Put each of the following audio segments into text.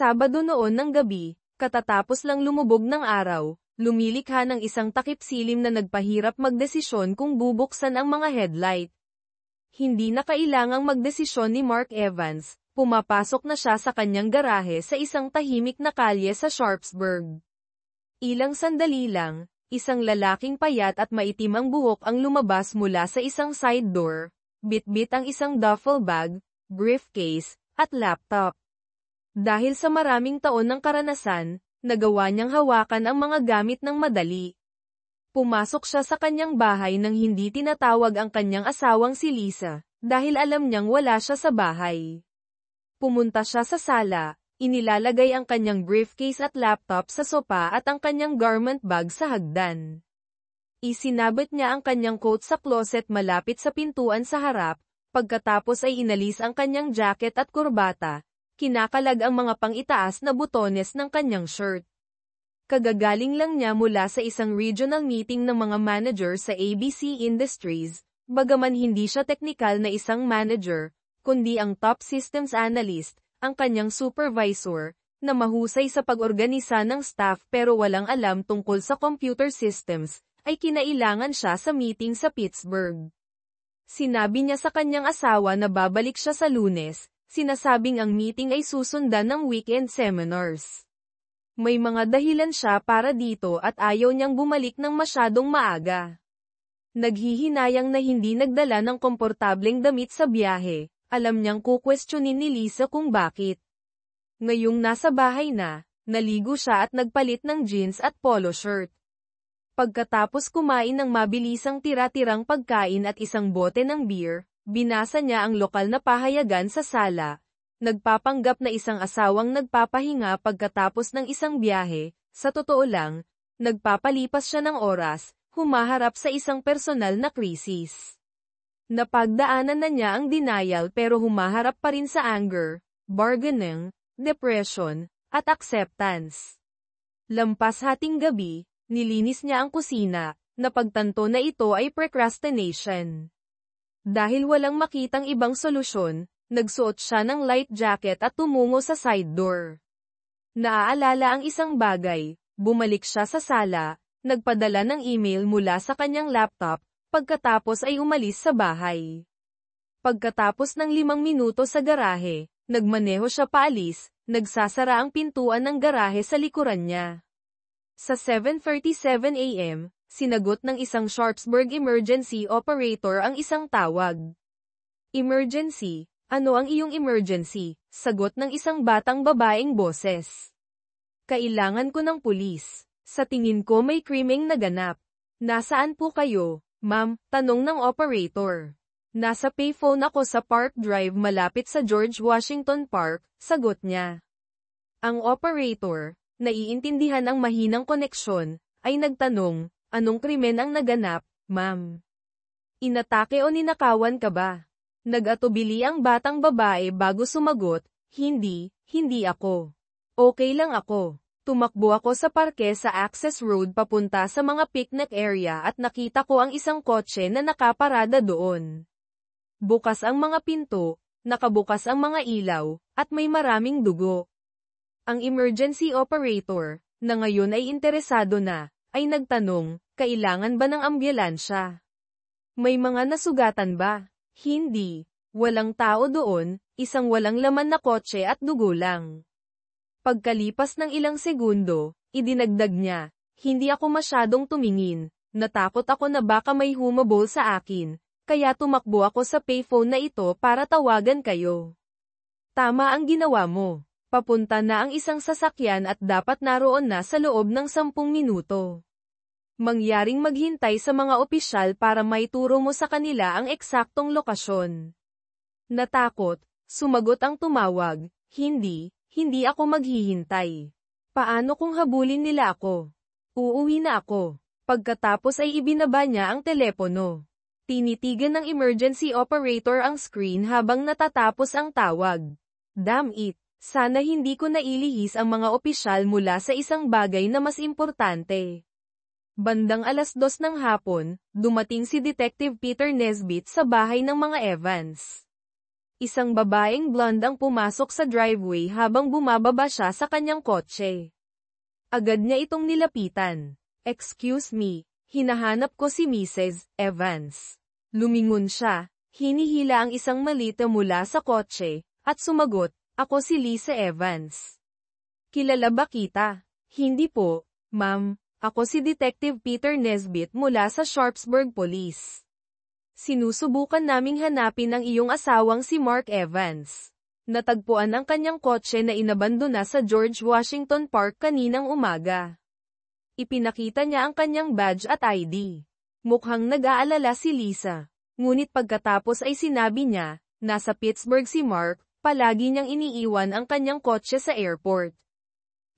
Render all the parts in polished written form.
Sabado noon ng gabi, katatapos lang lumubog ng araw, lumilikha ng isang takip-silim na nagpahirap magdesisyon kung bubuksan ang mga headlight. Hindi na kailangang magdesisyon ni Mark Evans, pumapasok na siya sa kanyang garahe sa isang tahimik na kalye sa Sharpsburg. Ilang sandali lang, isang lalaking payat at maitim ang buhok ang lumabas mula sa isang side door, bitbit ang isang duffel bag, briefcase, at laptop. Dahil sa maraming taon ng karanasan, nagawa niyang hawakan ang mga gamit ng madali. Pumasok siya sa kanyang bahay nang hindi tinatawag ang kanyang asawang si Lisa, dahil alam niyang wala siya sa bahay. Pumunta siya sa sala, inilalagay ang kanyang briefcase at laptop sa sopa at ang kanyang garment bag sa hagdan. Isinabit niya ang kanyang coat sa closet malapit sa pintuan sa harap, pagkatapos ay inalis ang kanyang jacket at kurbata, kinakalag ang mga pang-itaas na butones ng kanyang shirt. Kagagaling lang niya mula sa isang regional meeting ng mga manager sa ABC Industries, bagaman hindi siya teknikal na isang manager, kundi ang top systems analyst, ang kanyang supervisor, na mahusay sa pag-organisa ng staff pero walang alam tungkol sa computer systems, ay kinailangan siya sa meeting sa Pittsburgh. Sinabi niya sa kanyang asawa na babalik siya sa Lunes, sinasabing ang meeting ay susundan ng weekend seminars. May mga dahilan siya para dito at ayaw niyang bumalik ng masyadong maaga. Naghihinayang na hindi nagdala ng komportableng damit sa biyahe, alam niyang kukwestiyonin ni Lisa kung bakit. Ngayong nasa bahay na, naligo siya at nagpalit ng jeans at polo shirt. Pagkatapos kumain ng mabilisang tira-tirang pagkain at isang bote ng beer, binasa niya ang lokal na pahayagan sa sala. Nagpapanggap na isang asawang nagpapahinga pagkatapos ng isang biyahe, sa totoo lang, nagpapalipas siya ng oras, humaharap sa isang personal na krisis. Napagdaanan na niya ang denial pero humaharap pa rin sa anger, bargaining, depression, at acceptance. Lampas hating gabi, nilinis niya ang kusina, napagtanto na ito ay procrastination. Dahil walang makitang ibang solusyon, nagsuot siya ng light jacket at tumungo sa side door. Naaalala ang isang bagay, bumalik siya sa sala, nagpadala ng email mula sa kanyang laptop, pagkatapos ay umalis sa bahay. Pagkatapos ng 5 minuto sa garahe, nagmaneho siya paalis, nagsasara ang pintuan ng garahe sa likuran niya. Sa 7:37 AM, sinagot ng isang Sharpsburg emergency operator ang isang tawag. Emergency. Ano ang iyong emergency? Sagot ng isang batang babaeng boses. Kailangan ko ng pulis. Sa tingin ko may krimeng naganap. Nasaan po kayo, ma'am? Tanong ng operator. Nasa payphone ako sa Park Drive malapit sa George Washington Park, sagot niya. Ang operator, naiintindihan ang mahinang koneksyon, ay nagtanong, anong krimen ang naganap, ma'am? Inatake o ninakawan ka ba? Nag-atubili ang batang babae bago sumagot, hindi ako. Okay lang ako. Tumakbo ako sa parke sa Access Road papunta sa mga picnic area at nakita ko ang isang kotse na nakaparada doon. Bukas ang mga pinto, nakabukas ang mga ilaw, at may maraming dugo. Ang emergency operator, na ngayon ay interesado na, ay nagtanong, kailangan ba ng ambulansya? May mga nasugatan ba? Hindi. Walang tao doon, isang walang laman na kotse at dugo lang. Pagkalipas ng ilang segundo, idinagdag niya, hindi ako masyadong tumingin, natakot ako na baka may humabol sa akin, kaya tumakbo ako sa payphone na ito para tawagan kayo. Tama ang ginawa mo. Papunta na ang isang sasakyan at dapat naroon na sa loob ng 10 minuto. Mangyaring maghintay sa mga opisyal para maituro mo sa kanila ang eksaktong lokasyon. Natakot, sumagot ang tumawag, hindi ako maghihintay. Paano kung habulin nila ako? Uuwi na ako. Pagkatapos ay ibinaba niya ang telepono. Tinitigan ng emergency operator ang screen habang natatapos ang tawag. Damn it, sana hindi ko nailihis ang mga opisyal mula sa isang bagay na mas importante. Bandang 2:00 ng hapon, dumating si Detective Peter Nesbitt sa bahay ng mga Evans. Isang babaeng blonde ang pumasok sa driveway habang bumababa siya sa kanyang kotse. Agad niya itong nilapitan. "Excuse me, hinahanap ko si Mrs. Evans." Lumingon siya, hinihila ang isang malita mula sa kotse, at sumagot, "Ako si Lisa Evans." "Kilala ba kita?" "Hindi po, ma'am. Ako si Detective Peter Nesbit mula sa Sharpsburg Police. Sinusubukan naming hanapin ang iyong asawang si Mark Evans. Natagpuan ang kanyang kotse na inabandona sa George Washington Park kaninang umaga." Ipinakita niya ang kanyang badge at ID. Mukhang nag-aalala si Lisa. Ngunit pagkatapos ay sinabi niya, nasa Pittsburgh si Mark, palagi niyang iniiwan ang kanyang kotse sa airport.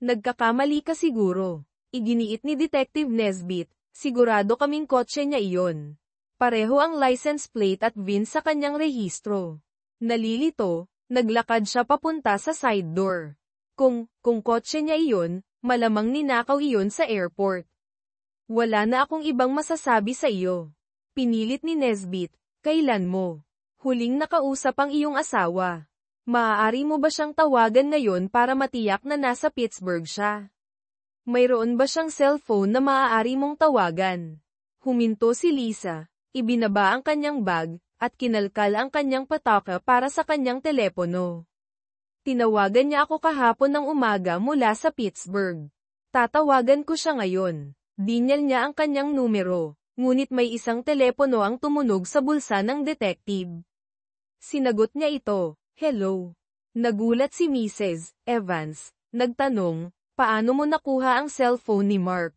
"Nagkakamali ka siguro." Iginiit ni Detective Nesbit, "Sigurado kaming kotse niya iyon. Pareho ang license plate at VIN sa kanyang rehistro." Nalilito, naglakad siya papunta sa side door. Kung kotse niya iyon, malamang ninakaw iyon sa airport." "Wala na akong ibang masasabi sa iyo." Pinilit ni Nesbit, "Kailan mo huling nakausap ang iyong asawa? Maaari mo ba siyang tawagan ngayon para matiyak na nasa Pittsburgh siya? Mayroon ba siyang cellphone na maaari mong tawagan?" Huminto si Lisa, ibinaba ang kanyang bag, at kinalkal ang kanyang pataka para sa kanyang telepono. "Tinawagan niya ako kahapon ng umaga mula sa Pittsburgh. Tatawagan ko siya ngayon." Dinyal niya ang kanyang numero, ngunit may isang telepono ang tumunog sa bulsa ng detective. Sinagot niya ito, "Hello." Nagulat si Mrs. Evans, nagtanong, "Paano mo nakuha ang cellphone ni Mark?"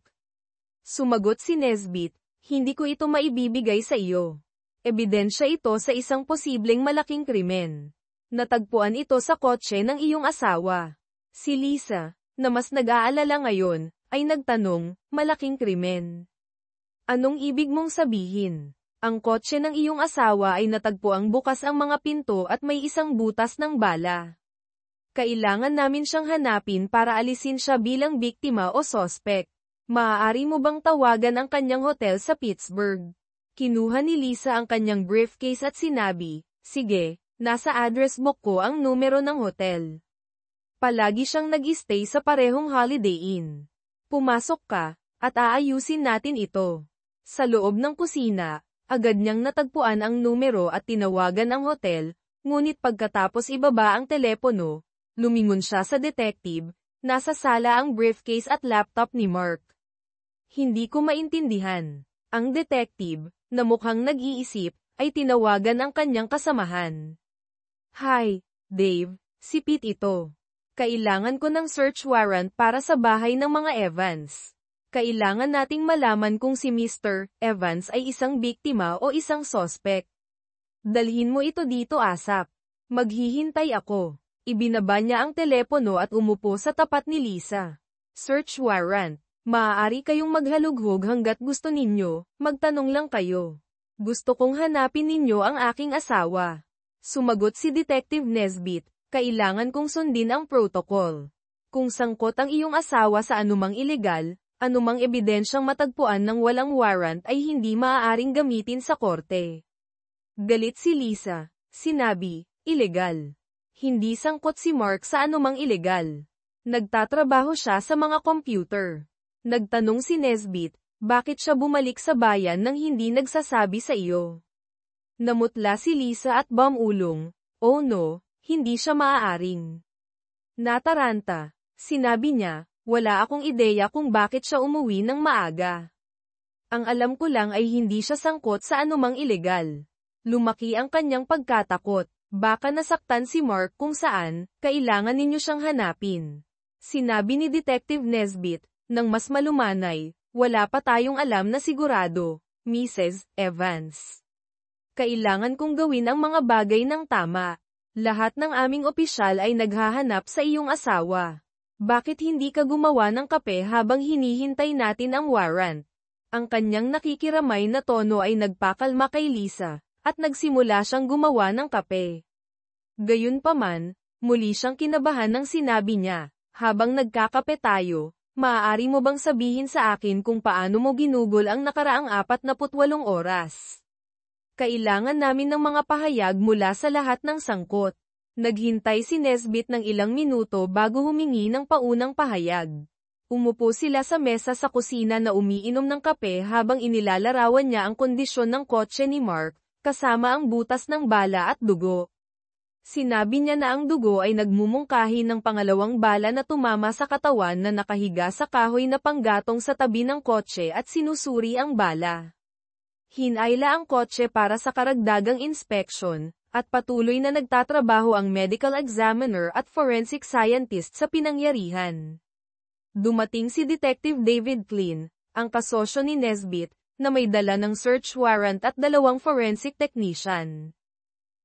Sumagot si Nesbit, "Hindi ko ito maibibigay sa iyo. Ebidensya ito sa isang posibleng malaking krimen. Natagpuan ito sa kotse ng iyong asawa." Si Lisa, na mas nag-aalala ngayon, ay nagtanong, "Malaking krimen? Anong ibig mong sabihin?" "Ang kotse ng iyong asawa ay natagpuang bukas ang mga pinto at may isang butas ng bala. Kailangan namin siyang hanapin para alisin siya bilang biktima o sospek. Maaari mo bang tawagan ang kanyang hotel sa Pittsburgh?" Kinuha ni Lisa ang kanyang briefcase at sinabi, "Sige, nasa address book ko ang numero ng hotel. Palagi siyang nag-stay sa parehong Holiday Inn. Pumasok ka, at aayusin natin ito." Sa loob ng kusina, agad niyang natagpuan ang numero at tinawagan ang hotel, ngunit pagkatapos ibaba ang telepono, lumingon siya sa detective. Nasa sala ang briefcase at laptop ni Mark. "Hindi ko maintindihan." Ang detective, na mukhang nag-iisip, ay tinawagan ang kanyang kasamahan. "Hi, Dave, si Pete ito. Kailangan ko ng search warrant para sa bahay ng mga Evans. Kailangan nating malaman kung si Mr. Evans ay isang biktima o isang sospek. Dalhin mo ito dito ASAP. Maghihintay ako." Ibinaba niya ang telepono at umupo sa tapat ni Lisa. "Search warrant. Maaari kayong maghalughog hanggat gusto ninyo, magtanong lang kayo. Gusto kong hanapin ninyo ang aking asawa." Sumagot si Detective Nesbit, "Kailangan kong sundin ang protocol. Kung sangkot ang iyong asawa sa anumang ilegal, anumang ebidensyang matagpuan ng walang warrant ay hindi maaaring gamitin sa korte." Galit si Lisa. Sinabi, "Ilegal. Hindi sangkot si Mark sa anumang ilegal. Nagtatrabaho siya sa mga computer." Nagtanong si Nesbit, "Bakit siya bumalik sa bayan nang hindi nagsasabi sa iyo?" Namutla si Lisa at bumulong, "Oh no, hindi siya maaaring." Nataranta. Sinabi niya, "Wala akong ideya kung bakit siya umuwi ng maaga. Ang alam ko lang ay hindi siya sangkot sa anumang ilegal." Lumaki ang kanyang pagkatakot. Baka nasaktan si Mark kung saan, kailangan ninyo siyang hanapin. Sinabi ni Detective Nesbit, nang mas malumanay, "Wala pa tayong alam na sigurado, Mrs. Evans. Kailangan kong gawin ang mga bagay ng tama. Lahat ng aming opisyal ay naghahanap sa iyong asawa. Bakit hindi ka gumawa ng kape habang hinihintay natin ang warrant?" Ang kanyang nakikiramay na tono ay nagpakalma kay Lisa, at nagsimula siyang gumawa ng kape. Gayunpaman, muli siyang kinabahan nang sinabi niya, "Habang nagkakape tayo, maaari mo bang sabihin sa akin kung paano mo ginugol ang nakaraang 48 oras? Kailangan namin ng mga pahayag mula sa lahat ng sangkot. Naghintay si Nesbit ng ilang minuto bago humingi ng paunang pahayag. Umupo sila sa mesa sa kusina na umiinom ng kape habang inilalarawan niya ang kondisyon ng kotse ni Mark, kasama ang butas ng bala at dugo. Sinabi niya na ang dugo ay nagmumungkahi ng pangalawang bala na tumama sa katawan na nakahiga sa kahoy na panggatong sa tabi ng kotse at sinusuri ang bala. Hinayla ang kotse para sa karagdagang inspeksyon, at patuloy na nagtatrabaho ang medical examiner at forensic scientist sa pinangyarihan. Dumating si Detective David Klein, ang kasosyo ni Nesbit, na may dala ng search warrant at 2 forensic technician.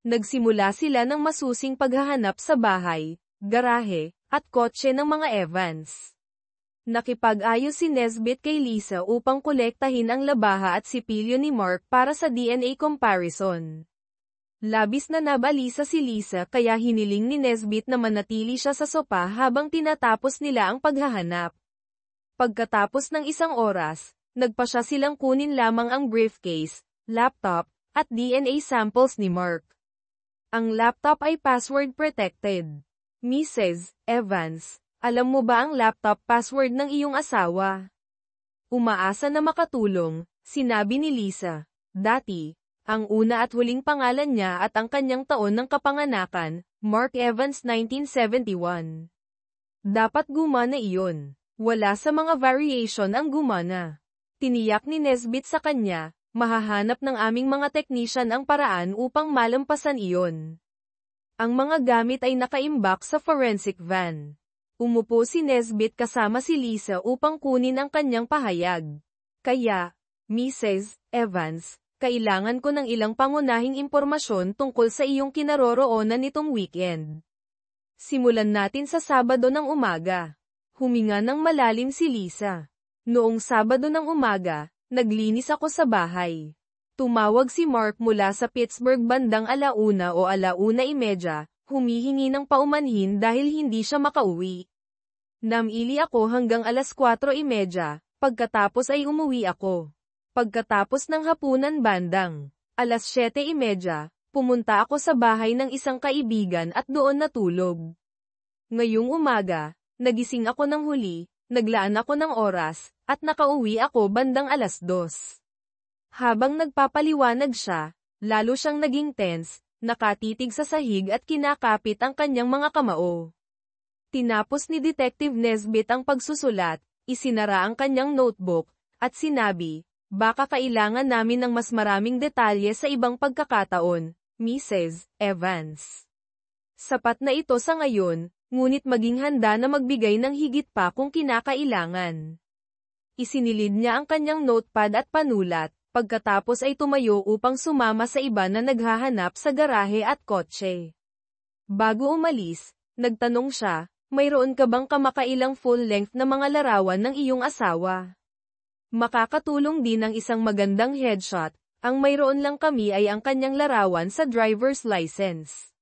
Nagsimula sila ng masusing paghahanap sa bahay, garahe, at kotse ng mga Evans. Nakipag-ayos si Nesbit kay Lisa upang kolektahin ang labaha at sipilyo ni Mark para sa DNA comparison. Labis na nabalisa si Lisa kaya hiniling ni Nesbit na manatili siya sa sopa habang tinatapos nila ang paghahanap. Pagkatapos ng 1 oras, nagpasya silang kunin lamang ang briefcase, laptop, at DNA samples ni Mark. Ang laptop ay password protected. Mrs. Evans, alam mo ba ang laptop password ng iyong asawa? Umaasa na makatulong, sinabi ni Lisa. Dati, ang una at huling pangalan niya at ang kanyang taon ng kapanganakan, Mark Evans 1971. Dapat gumana iyon. Wala sa mga variation ang gumana. Tiniyak ni Nesbit sa kanya, mahahanap ng aming mga technician ang paraan upang malampasan iyon. Ang mga gamit ay nakaimbak sa forensic van. Umupo si Nesbit kasama si Lisa upang kunin ang kanyang pahayag. Kaya, Mrs. Evans, kailangan ko ng ilang pangunahing impormasyon tungkol sa iyong kinaroroonan nitong weekend. Simulan natin sa Sabado ng umaga. Huminga ng malalim si Lisa. Noong Sabado ng umaga, naglinis ako sa bahay. Tumawag si Mark mula sa Pittsburgh bandang 1:00 o 1:30, humihingi ng paumanhin dahil hindi siya makauwi. Namili ako hanggang 4:30, pagkatapos ay umuwi ako. Pagkatapos ng hapunan bandang 7:30, pumunta ako sa bahay ng isang kaibigan at doon natulog. Ngayong umaga, nagising ako ng huli, naglaan ako ng oras, at nakauwi ako bandang 2:00. Habang nagpapaliwanag siya, lalo siyang naging tense, nakatitig sa sahig at kinakapit ang kanyang mga kamao. Tinapos ni Detective Nesbit ang pagsusulat, isinara ang kanyang notebook, at sinabi, baka kailangan namin ng mas maraming detalye sa ibang pagkakataon, Mrs. Evans. Sapat na ito sa ngayon, ngunit maging handa na magbigay ng higit pa kung kinakailangan. Isinilid niya ang kanyang notepad at panulat, pagkatapos ay tumayo upang sumama sa iba na naghahanap sa garahe at kotse. Bago umalis, nagtanong siya, mayroon ka bang kamakailang full-length na mga larawan ng iyong asawa? Makakatulong din ang isang magandang headshot, ang mayroon lang kami ay ang kanyang larawan sa driver's license.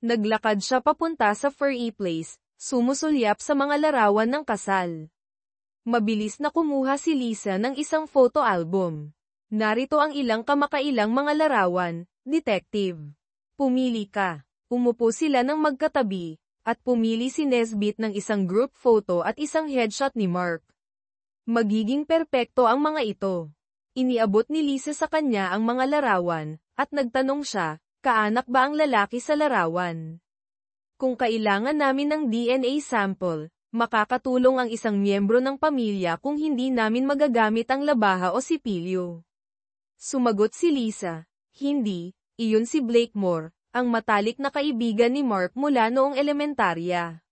Naglakad siya papunta sa Furry Place, sumusulyap sa mga larawan ng kasal. Mabilis na kumuha si Lisa ng isang photo album. Narito ang ilang kamakailang mga larawan, Detective. Pumili ka. Umupo sila ng magkatabi, at pumili si Nesbit ng isang group photo at isang headshot ni Mark. Magiging perpekto ang mga ito. Iniabot ni Lisa sa kanya ang mga larawan, at nagtanong siya, kaanak ba ang lalaki sa larawan? Kung kailangan namin ng DNA sample, makakatulong ang isang miyembro ng pamilya kung hindi namin magagamit ang labaha o sipilyo. Sumagot si Lisa, hindi, iyon si Blakemore, ang matalik na kaibigan ni Mark mula noong elementarya.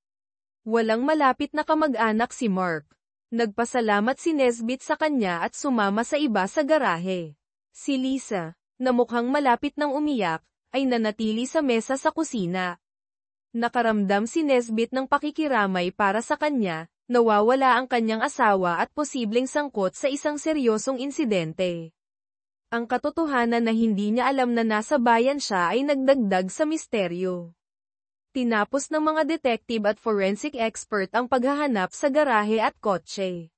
Walang malapit na kamag-anak si Mark. Nagpasalamat si Nesbit sa kanya at sumama sa iba sa garahe. Si Lisa, na mukhang malapit nang umiyak, ay nanatili sa mesa sa kusina. Nakaramdam si Nesbit ng pakikiramay para sa kanya, nawawala ang kanyang asawa at posibleng sangkot sa isang seryosong insidente. Ang katotohanan na hindi niya alam na nasa bayan siya ay nagdagdag sa misteryo. Tinapos ng mga detective at forensic expert ang paghahanap sa garahe at kotse.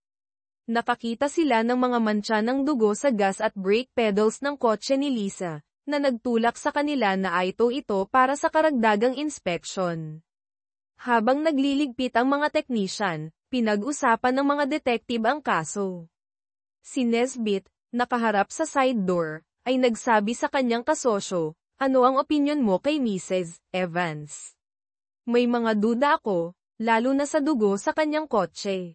Nakakita sila ng mga mantsa ng dugo sa gas at brake pedals ng kotse ni Lisa, na nagtulak sa kanila na ito para sa karagdagang inspeksyon. Habang nagliligpit ang mga teknisyan, pinag-usapan ng mga detective ang kaso. Si Nesbit, nakaharap sa side door, ay nagsabi sa kanyang kasosyo, "Ano ang opinyon mo kay Mrs. Evans?" "May mga duda ako, lalo na sa dugo sa kanyang kotse."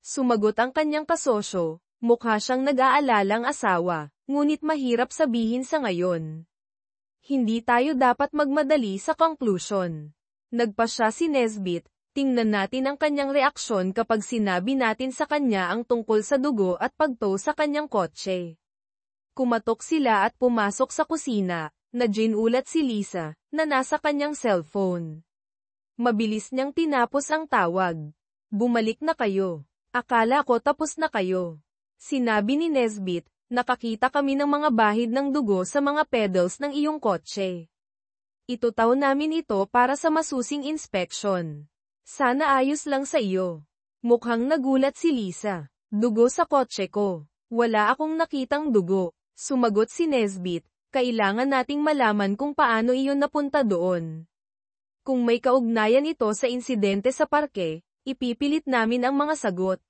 Sumagot ang kanyang kasosyo, "Mukha siyang nag-aalalang asawa, ngunit mahirap sabihin sa ngayon. Hindi tayo dapat magmadali sa conclusion." Nagpasya si Nesbit, "Tingnan natin ang kanyang reaksyon kapag sinabi natin sa kanya ang tungkol sa dugo at pagtow sa kanyang kotse." Kumatok sila at pumasok sa kusina, na ginulat si Lisa, na nasa kanyang cellphone. Mabilis niyang tinapos ang tawag. "Bumalik na kayo. Akala ko tapos na kayo." Sinabi ni Nesbit, "Nakakita kami ng mga bahid ng dugo sa mga pedals ng iyong kotse. Itutaw namin ito para sa masusing inspection. Sana ayos lang sa iyo." Mukhang nagulat si Lisa. "Dugo sa kotse ko. Wala akong nakitang dugo." Sumagot si Nesbit, "Kailangan nating malaman kung paano iyon napunta doon. Kung may kaugnayan ito sa insidente sa parke, ipipilit namin ang mga sagot.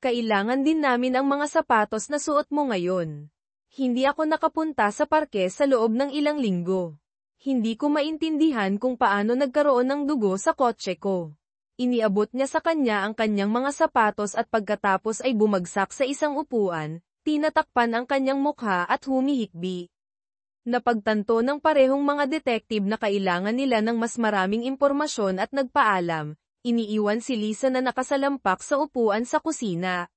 Kailangan din namin ang mga sapatos na suot mo ngayon. Hindi ako nakapunta sa parke sa loob ng ilang linggo. Hindi ko maintindihan kung paano nagkaroon ng dugo sa kotse ko." Iniabot niya sa kanya ang kanyang mga sapatos at pagkatapos ay bumagsak sa isang upuan, tinatakpan ang kanyang mukha at humihikbi. Napagtanto ng parehong mga detective na kailangan nila ng mas maraming impormasyon at nagpaalam. Iniiwan si Lisa na nakasalampak sa upuan sa kusina.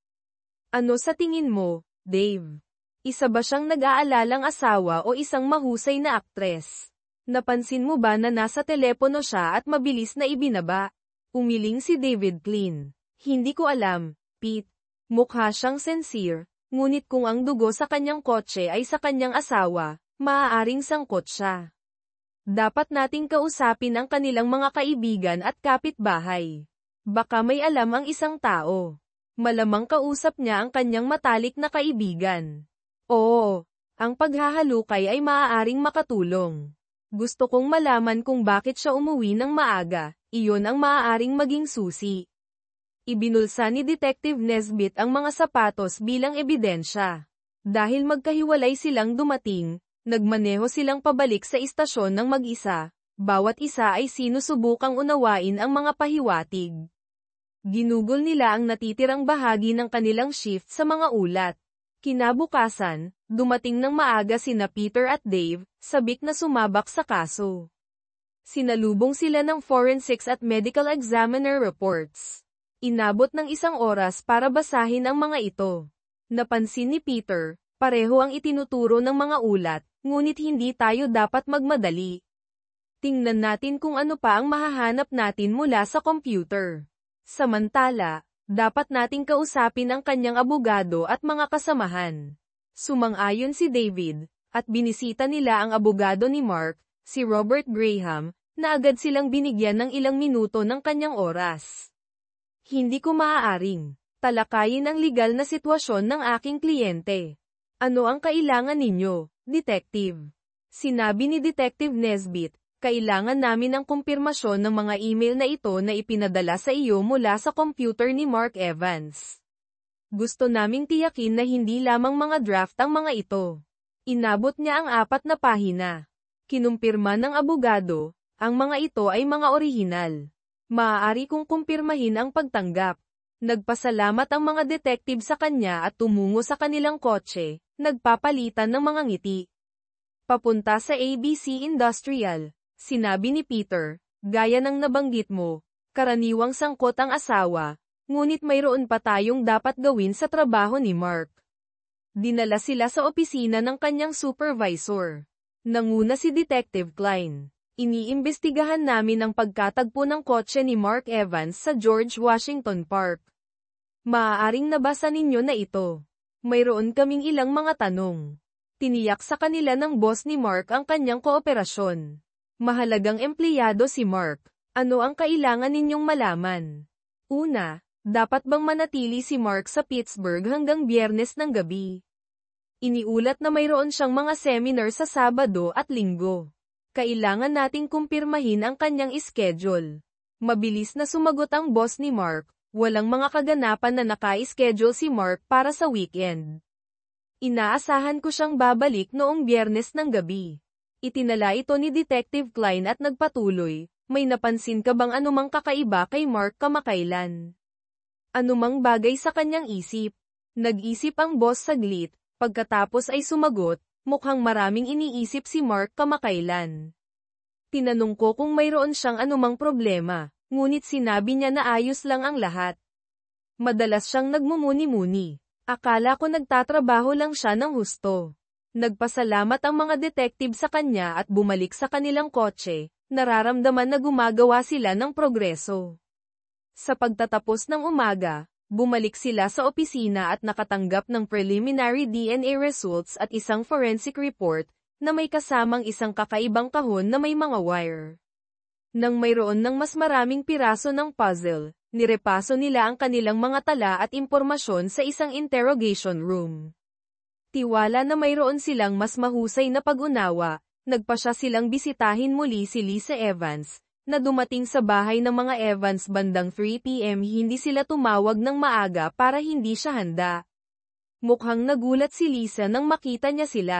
"Ano sa tingin mo, Dave? Isa ba siyang nag-aalalang asawa o isang mahusay na aktres? Napansin mo ba na nasa telepono siya at mabilis na ibinaba?" Umiling si David Klein. "Hindi ko alam, Pete. Mukha siyang sincere, ngunit kung ang dugo sa kanyang kotse ay sa kanyang asawa, maaaring sangkot siya. Dapat nating kausapin ang kanilang mga kaibigan at kapitbahay. Baka may alam ang isang tao. Malamang kausap niya ang kanyang matalik na kaibigan. Oo, ang paghahalukay ay maaaring makatulong. Gusto kong malaman kung bakit siya umuwi ng maaga, iyon ang maaaring maging susi." Ibinulsa ni Detective Nesbit ang mga sapatos bilang ebidensya. Dahil magkahiwalay silang dumating, nagmaneho silang pabalik sa istasyon ng mag-isa, bawat isa ay sinusubukang unawain ang mga pahiwatig. Ginugol nila ang natitirang bahagi ng kanilang shift sa mga ulat. Kinabukasan, dumating ng maaga sina Peter at Dave, sabik na sumabak sa kaso. Sinalubong sila ng forensics at medical examiner reports. Inabot ng 1 oras para basahin ang mga ito. Napansin ni Peter, pareho ang itinuturo ng mga ulat, ngunit hindi tayo dapat magmadali. Tingnan natin kung ano pa ang mahahanap natin mula sa computer. Samantala, dapat nating kausapin ang kanyang abogado at mga kasamahan. Sumang-ayon si David, at binisita nila ang abogado ni Mark, si Robert Graham, na agad silang binigyan ng ilang minuto ng kanyang oras. "Hindi ko maaaring talakayin ang legal na sitwasyon ng aking kliyente. Ano ang kailangan ninyo, detective?" Sinabi ni Detective Nesbit, "Kailangan namin ang kumpirmasyon ng mga email na ito na ipinadala sa iyo mula sa computer ni Mark Evans. Gusto naming tiyakin na hindi lamang mga draft ang mga ito." Inabot niya ang 4 na pahina. Kinumpirma ng abogado, ang mga ito ay mga orihinal. Maaari kong kumpirmahin ang pagtanggap. Nagpasalamat ang mga detective sa kanya at tumungo sa kanilang kotse, nagpapalitan ng mga ngiti. Papunta sa ABC Industrial. Sinabi ni Peter, "Gaya ng nabanggit mo, karaniwang sangkot ang asawa, ngunit mayroon pa tayong dapat gawin sa trabaho ni Mark." Dinala sila sa opisina ng kanyang supervisor. Nanguna si Detective Klein. "Iniimbestigahan namin ang pagkatagpo ng kotse ni Mark Evans sa George Washington Park. Maaaring nabasa ninyo na ito. Mayroon kaming ilang mga tanong." Tiniyak sa kanila ng boss ni Mark ang kanyang kooperasyon. "Mahalagang empleyado si Mark. Ano ang kailangan ninyong malaman? Una, dapat bang manatili si Mark sa Pittsburgh hanggang Biyernes ng gabi? Iniulat na mayroon siyang mga seminar sa Sabado at Linggo. Kailangan nating kumpirmahin ang kanyang schedule. Mabilis na sumagot ang boss ni Mark, walang mga kaganapan na naka-schedule si Mark para sa weekend. Inaasahan ko siyang babalik noong Biyernes ng gabi. Itinala ito ni Detective Klein at nagpatuloy, may napansin ka bang anumang kakaiba kay Mark kamakailan? Anumang bagay sa kanyang isip? Nag-isip ang boss saglit, pagkatapos ay sumagot, mukhang maraming iniisip si Mark kamakailan. Tinanong ko kung mayroon siyang anumang problema, ngunit sinabi niya na ayos lang ang lahat. Madalas siyang nagmumuni-muni. Akala ko nagtatrabaho lang siya ng husto. Nagpasalamat ang mga detective sa kanya at bumalik sa kanilang kotse, nararamdaman na gumagawa sila ng progreso. Sa pagtatapos ng umaga, bumalik sila sa opisina at nakatanggap ng preliminary DNA results at isang forensic report, na may kasamang isang kakaibang kahon na may mga wire. Nang mayroon ng mas maraming piraso ng puzzle, nirepaso nila ang kanilang mga tala at impormasyon sa isang interrogation room. Tiwala na mayroon silang mas mahusay na pag-unawa, nagpasya silang bisitahin muli si Lisa Evans, na dumating sa bahay ng mga Evans bandang 3 p.m. Hindi sila tumawag ng maaga para hindi siya handa. Mukhang nagulat si Lisa nang makita niya sila.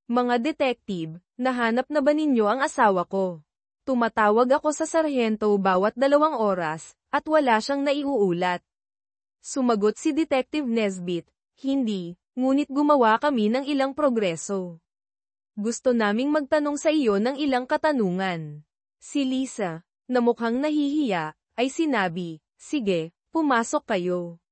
Mga detective, nahanap na ba ninyo ang asawa ko? Tumatawag ako sa sarhento bawat 2 oras, at wala siyang naiuulat. Sumagot si Detective Nesbit, hindi, ngunit gumawa kami ng ilang progreso. Gusto naming magtanong sa iyo ng ilang katanungan. Si Lisa, na mukhang nahihiya, ay sinabi, sige, pumasok kayo.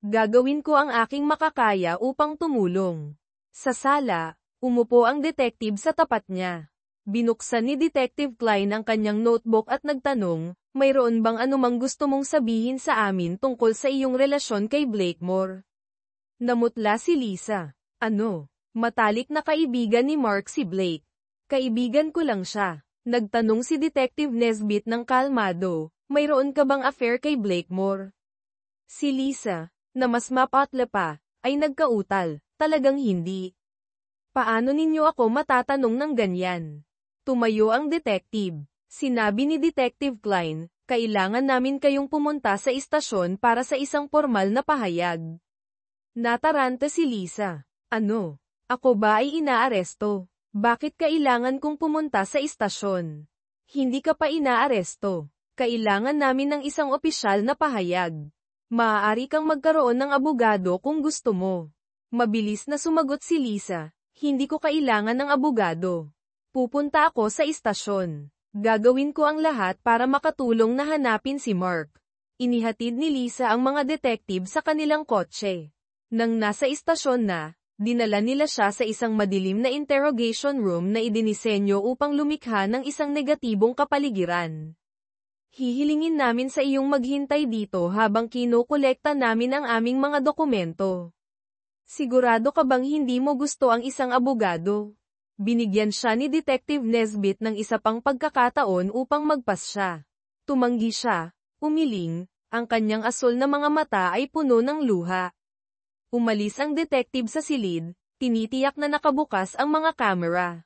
Gagawin ko ang aking makakaya upang tumulong. Sa sala, umupo ang detective sa tapat niya. Binuksan ni Detective Klein ang kanyang notebook at nagtanong, mayroon bang anumang gusto mong sabihin sa amin tungkol sa iyong relasyon kay Blakemore? Namutla si Lisa. Ano? Matalik na kaibigan ni Mark si Blake. Kaibigan ko lang siya. Nagtanong si Detective Nesbit ng kalmado, mayroon ka bang affair kay Blakemore? Si Lisa, na mas mapatla pa, ay nagkautal, talagang hindi. Paano ninyo ako matatanong ng ganyan? Tumayo ang detective. Sinabi ni Detective Klein, kailangan namin kayong pumunta sa istasyon para sa isang formal na pahayag. Nataranta si Lisa. Ano? Ako ba ay inaaresto? Bakit kailangan kong pumunta sa istasyon? Hindi ka pa inaaresto. Kailangan namin ng isang opisyal na pahayag. Maaari kang magkaroon ng abogado kung gusto mo. Mabilis na sumagot si Lisa, hindi ko kailangan ng abogado. Pupunta ako sa istasyon. Gagawin ko ang lahat para makatulong na hanapin si Mark. Inihatid ni Lisa ang mga detective sa kanilang kotse. Nang nasa istasyon na, dinala nila siya sa isang madilim na interrogation room na idinisenyo upang lumikha ng isang negatibong kapaligiran. Hihilingin namin sa iyong maghintay dito habang kinukolekta namin ang aming mga dokumento. Sigurado ka bang hindi mo gusto ang isang abogado? Binigyan siya ni Detective Nesbit ng isa pang pagkakataon upang magpasya. Tumanggi siya, umiling, ang kanyang asul na mga mata ay puno ng luha. Umalis ang detective sa silid, tinitiyak na nakabukas ang mga kamera.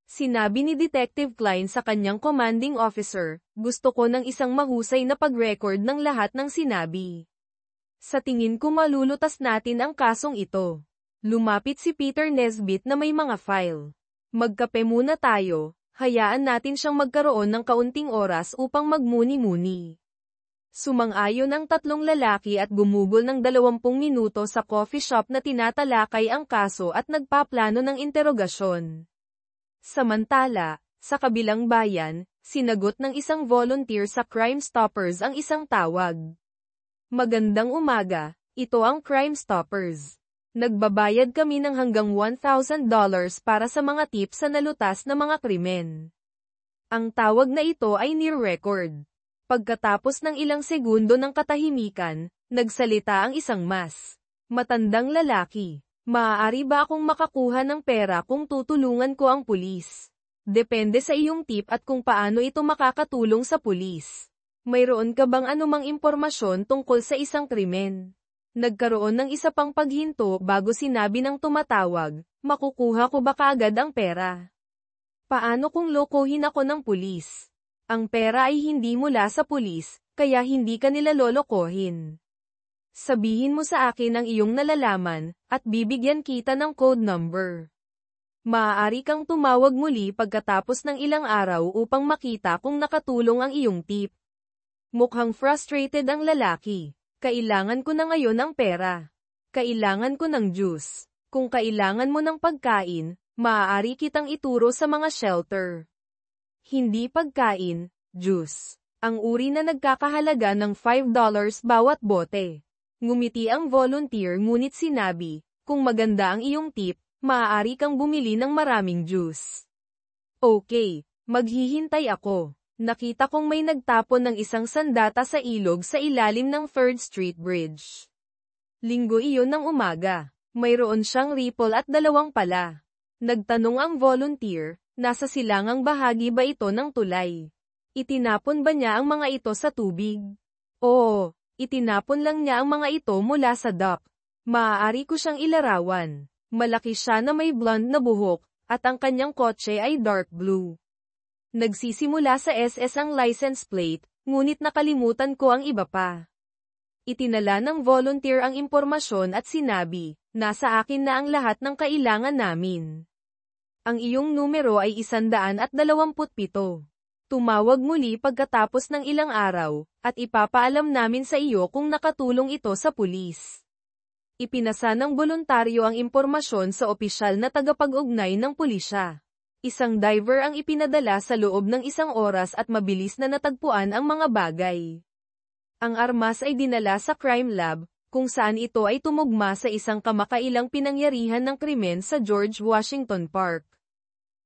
Sinabi ni Detective Klein sa kanyang commanding officer, gusto ko ng isang mahusay na pag-record ng lahat ng sinabi. Sa tingin ko malulutas natin ang kasong ito. Lumapit si Peter Nesbit na may mga file. Magkape muna tayo, hayaan natin siyang magkaroon ng kaunting oras upang magmuni-muni. Sumang-ayon ang 3 lalaki at gumugol ng 20 minuto sa coffee shop na tinatalakay ang kaso at nagpaplano ng interogasyon. Samantala, sa kabilang bayan, sinagot ng isang volunteer sa Crime Stoppers ang isang tawag. Magandang umaga, ito ang Crime Stoppers. Nagbabayad kami ng hanggang $1,000 para sa mga tips sa nalutas na mga krimen. Ang tawag na ito ay near-record. Pagkatapos ng ilang segundo ng katahimikan, nagsalita ang isang mas matandang lalaki. Maaari ba akong makakuha ng pera kung tutulungan ko ang pulis? Depende sa iyong tip at kung paano ito makakatulong sa pulis. Mayroon ka bang anumang impormasyon tungkol sa isang krimen? Nagkaroon ng isa pang paghinto bago sinabi ng tumatawag, makukuha ko ba kaagad ang pera? Paano kung lokohin ako ng pulis? Ang pera ay hindi mula sa pulis, kaya hindi ka nila lolokohin. Sabihin mo sa akin ang iyong nalalaman, at bibigyan kita ng code number. Maaari kang tumawag muli pagkatapos ng ilang araw upang makita kung nakatulong ang iyong tip. Mukhang frustrated ang lalaki. Kailangan ko na ngayon ng pera. Kailangan ko ng juice. Kung kailangan mo ng pagkain, maaari kitang ituro sa mga shelter. Hindi pagkain, juice. Ang uri na nagkakahalaga ng $5 bawat bote. Ngumiti ang volunteer ngunit sinabi, kung maganda ang iyong tip, maaari kang bumili ng maraming juice. Okay, maghihintay ako. Nakita kong may nagtapon ng isang sandata sa ilog sa ilalim ng 3rd Street Bridge. Linggo iyon ng umaga. Mayroon siyang ripple at 2 pala. Nagtanong ang volunteer, nasa silangang bahagi ba ito ng tulay? Itinapon ba niya ang mga ito sa tubig? Oo, itinapon lang niya ang mga ito mula sa dock. Maaari ko siyang ilarawan. Malaki siya na may blonde na buhok, at ang kanyang kotse ay dark blue. Nagsisimula sa SS ang license plate, ngunit nakalimutan ko ang iba pa. Itinala ng volunteer ang impormasyon at sinabi, nasa akin na ang lahat ng kailangan namin. Ang iyong numero ay 127. Tumawag muli pagkatapos ng ilang araw, at ipapaalam namin sa iyo kung nakatulong ito sa pulis. Ipinasa ng voluntaryo ang impormasyon sa opisyal na tagapag-ugnay ng pulisya. Isang diver ang ipinadala sa loob ng 1 oras at mabilis na natagpuan ang mga bagay. Ang armas ay dinala sa crime lab, kung saan ito ay tumugma sa isang kamakailang pinangyarihan ng krimen sa George Washington Park.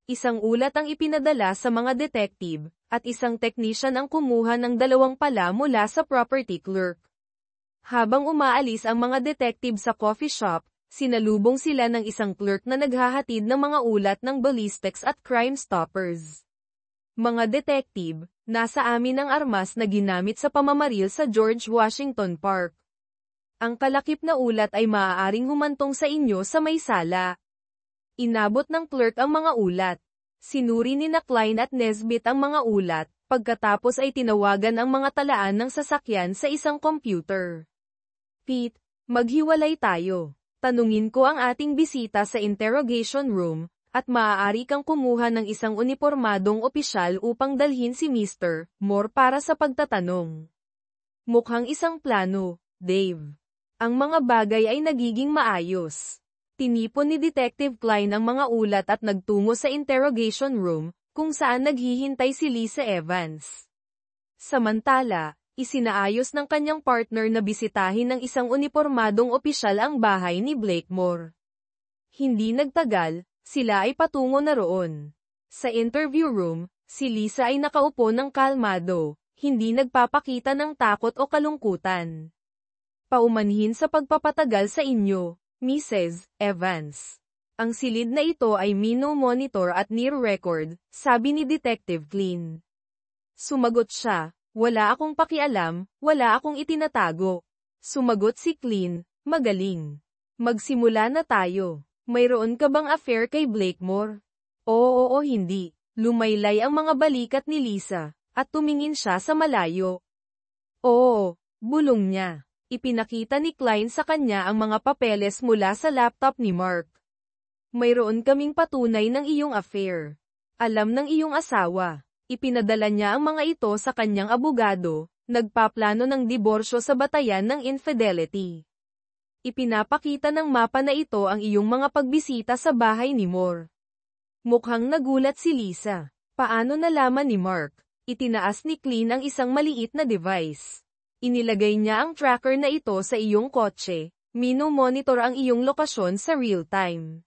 Isang ulat ang ipinadala sa mga detective, at isang technician ang kumuha ng 2 pala mula sa property clerk. Habang umaalis ang mga detective sa coffee shop, sinalubong sila ng isang clerk na naghahatid ng mga ulat ng ballistics at Crime Stoppers. Mga detective, nasa amin ang armas na ginamit sa pamamaril sa George Washington Park. Ang kalakip na ulat ay maaaring humantong sa inyo sa may sala. Inabot ng clerk ang mga ulat. Sinuri ni Klein at Nesbitt ang mga ulat, pagkatapos ay tinawagan ang mga talaan ng sasakyan sa isang computer. Pete, maghiwalay tayo. Tanungin ko ang ating bisita sa interrogation room, at maaari kang kumuha ng isang unipormadong opisyal upang dalhin si Mr. Moore para sa pagtatanong. Mukhang isang plano, Dave. Ang mga bagay ay nagiging maayos. Tinipon ni Detective Klein ang mga ulat at nagtungo sa interrogation room, kung saan naghihintay si Lisa Evans. Samantala, isinaayos ng kanyang partner na bisitahin ng isang unipormadong opisyal ang bahay ni Blakemore. Hindi nagtagal, sila ay patungo na roon. Sa interview room, si Lisa ay nakaupo ng kalmado, hindi nagpapakita ng takot o kalungkutan. Paumanhin sa pagpapatagal sa inyo, Mrs. Evans. Ang silid na ito ay mino-monitor at near-record, sabi ni Detective Klein. Sumagot siya. Wala akong pakialam, wala akong itinatago. Sumagot si Klein, magaling. Magsimula na tayo. Mayroon ka bang affair kay Blakemore? Oo, hindi. Lumaylay ang mga balikat ni Lisa, at tumingin siya sa malayo. Oo, bulong niya. Ipinakita ni Klein sa kanya ang mga papeles mula sa laptop ni Mark. Mayroon kaming patunay ng iyong affair. Alam ng iyong asawa. Ipinadala niya ang mga ito sa kanyang abogado, nagpaplano ng diborsyo sa batayan ng infidelity. Ipinapakita ng mapa na ito ang iyong mga pagbisita sa bahay ni Moore. Mukhang nagulat si Lisa. Paano nalaman ni Mark? Itinaas ni Klein ang isang maliit na device. Inilagay niya ang tracker na ito sa iyong kotse, mino-monitor ang iyong lokasyon sa real time.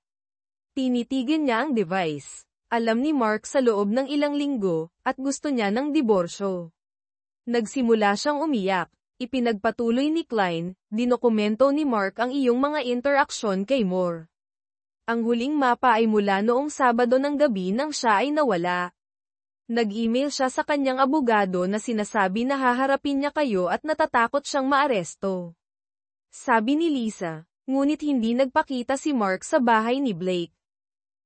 Tinitigin niya ang device. Alam ni Mark sa loob ng ilang linggo, at gusto niya ng diborsyo. Nagsimula siyang umiyak. Ipinagpatuloy ni Klein, dinokumento ni Mark ang iyong mga interaksyon kay Moore. Ang huling mapa ay mula noong Sabado ng gabi nang siya ay nawala. Nag-email siya sa kanyang abogado na sinasabi na haharapin niya kayo at natatakot siyang maaresto. Sabi ni Lisa, ngunit hindi nagpakita si Mark sa bahay ni Blake.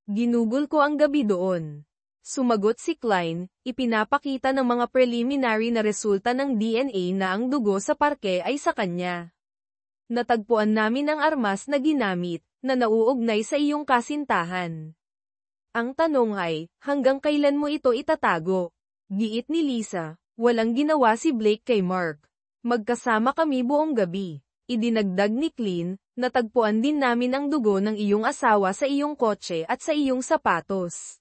Ginugol ko ang gabi doon. Sumagot si Klein, ipinapakita ng mga preliminary na resulta ng DNA na ang dugo sa parke ay sa kanya. Natagpuan namin ang armas na ginamit, na nauugnay sa iyong kasintahan. Ang tanong ay, hanggang kailan mo ito itatago? Giit ni Lisa, walang ginawa si Blake kay Mark. Magkasama kami buong gabi. Idinagdag ni Klein, natagpuan din namin ang dugo ng iyong asawa sa iyong kotse at sa iyong sapatos.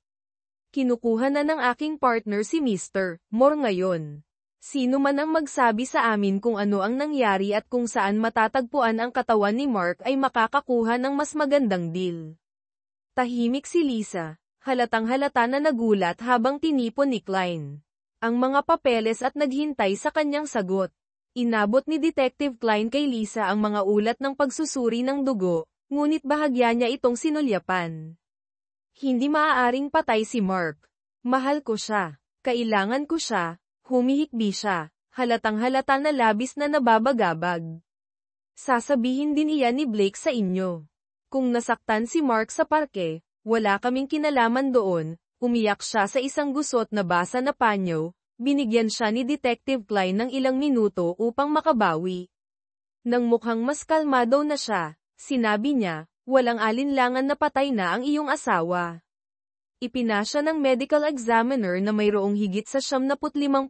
Kinukuha na ng aking partner si Mr. Moore ngayon. Sino man ang magsabi sa amin kung ano ang nangyari at kung saan matatagpuan ang katawan ni Mark ay makakakuha ng mas magandang deal. Tahimik si Lisa, halatang halata na nagulat habang tinipon ni Klein ang mga papeles at naghintay sa kanyang sagot. Inabot ni Detective Klein kay Lisa ang mga ulat ng pagsusuri ng dugo, ngunit bahagya niya itong sinulyapan. Hindi maaaring patay si Mark. Mahal ko siya. Kailangan ko siya. Humihikbi siya. Halatang halata na labis na nababagabag. Sasabihin din iyan ni Blake sa inyo. Kung nasaktan si Mark sa parke, wala kaming kinalaman doon. Umiyak siya sa isang gusot na basa na panyo. Binigyan siya ni Detective Klein ng ilang minuto upang makabawi. Nang mukhang mas kalmado na siya, sinabi niya, walang alinlangan na patay na ang iyong asawa. Ipinasya ng medical examiner na mayroong higit sa 75%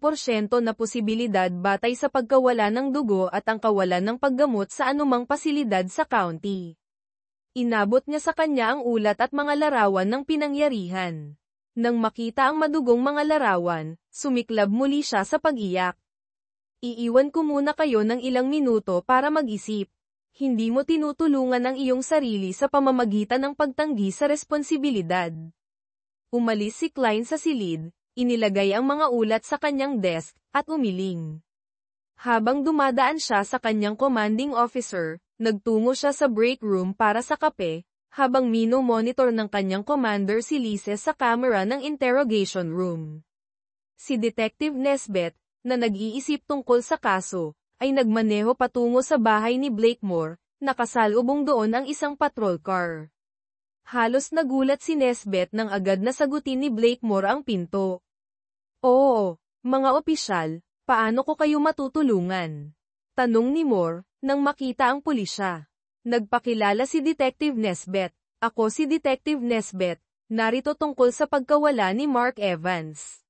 na posibilidad batay sa pagkawala ng dugo at ang kawalan ng paggamot sa anumang pasilidad sa county. Inabot niya sa kanya ang ulat at mga larawan ng pinangyarihan. Nang makita ang madugong mga larawan, sumiklab muli siya sa pag-iyak. Iiwan ko muna kayo ng ilang minuto para mag-isip. Hindi mo tinutulungan ang iyong sarili sa pamamagitan ng pagtanggi sa responsibilidad. Umalis si Klein sa silid, inilagay ang mga ulat sa kanyang desk, at umiling. Habang dumadaan siya sa kanyang commanding officer, nagtungo siya sa break room para sa kape, habang mino-monitor ng kanyang commander si Lise sa camera ng interrogation room. Si Detective Nesbeth, na nag-iisip tungkol sa kaso, ay nagmaneho patungo sa bahay ni Blakemore, nakasalubong doon ang isang patrol car. Halos nagulat si Nesbeth nang agad na sagutin ni Blakemore ang pinto. Oo, mga opisyal, paano ko kayo matutulungan? Tanong ni Moore, nang makita ang pulisya. Nagpakilala si Detective Nesbeth. Ako si Detective Nesbeth, narito tungkol sa pagkawala ni Mark Evans.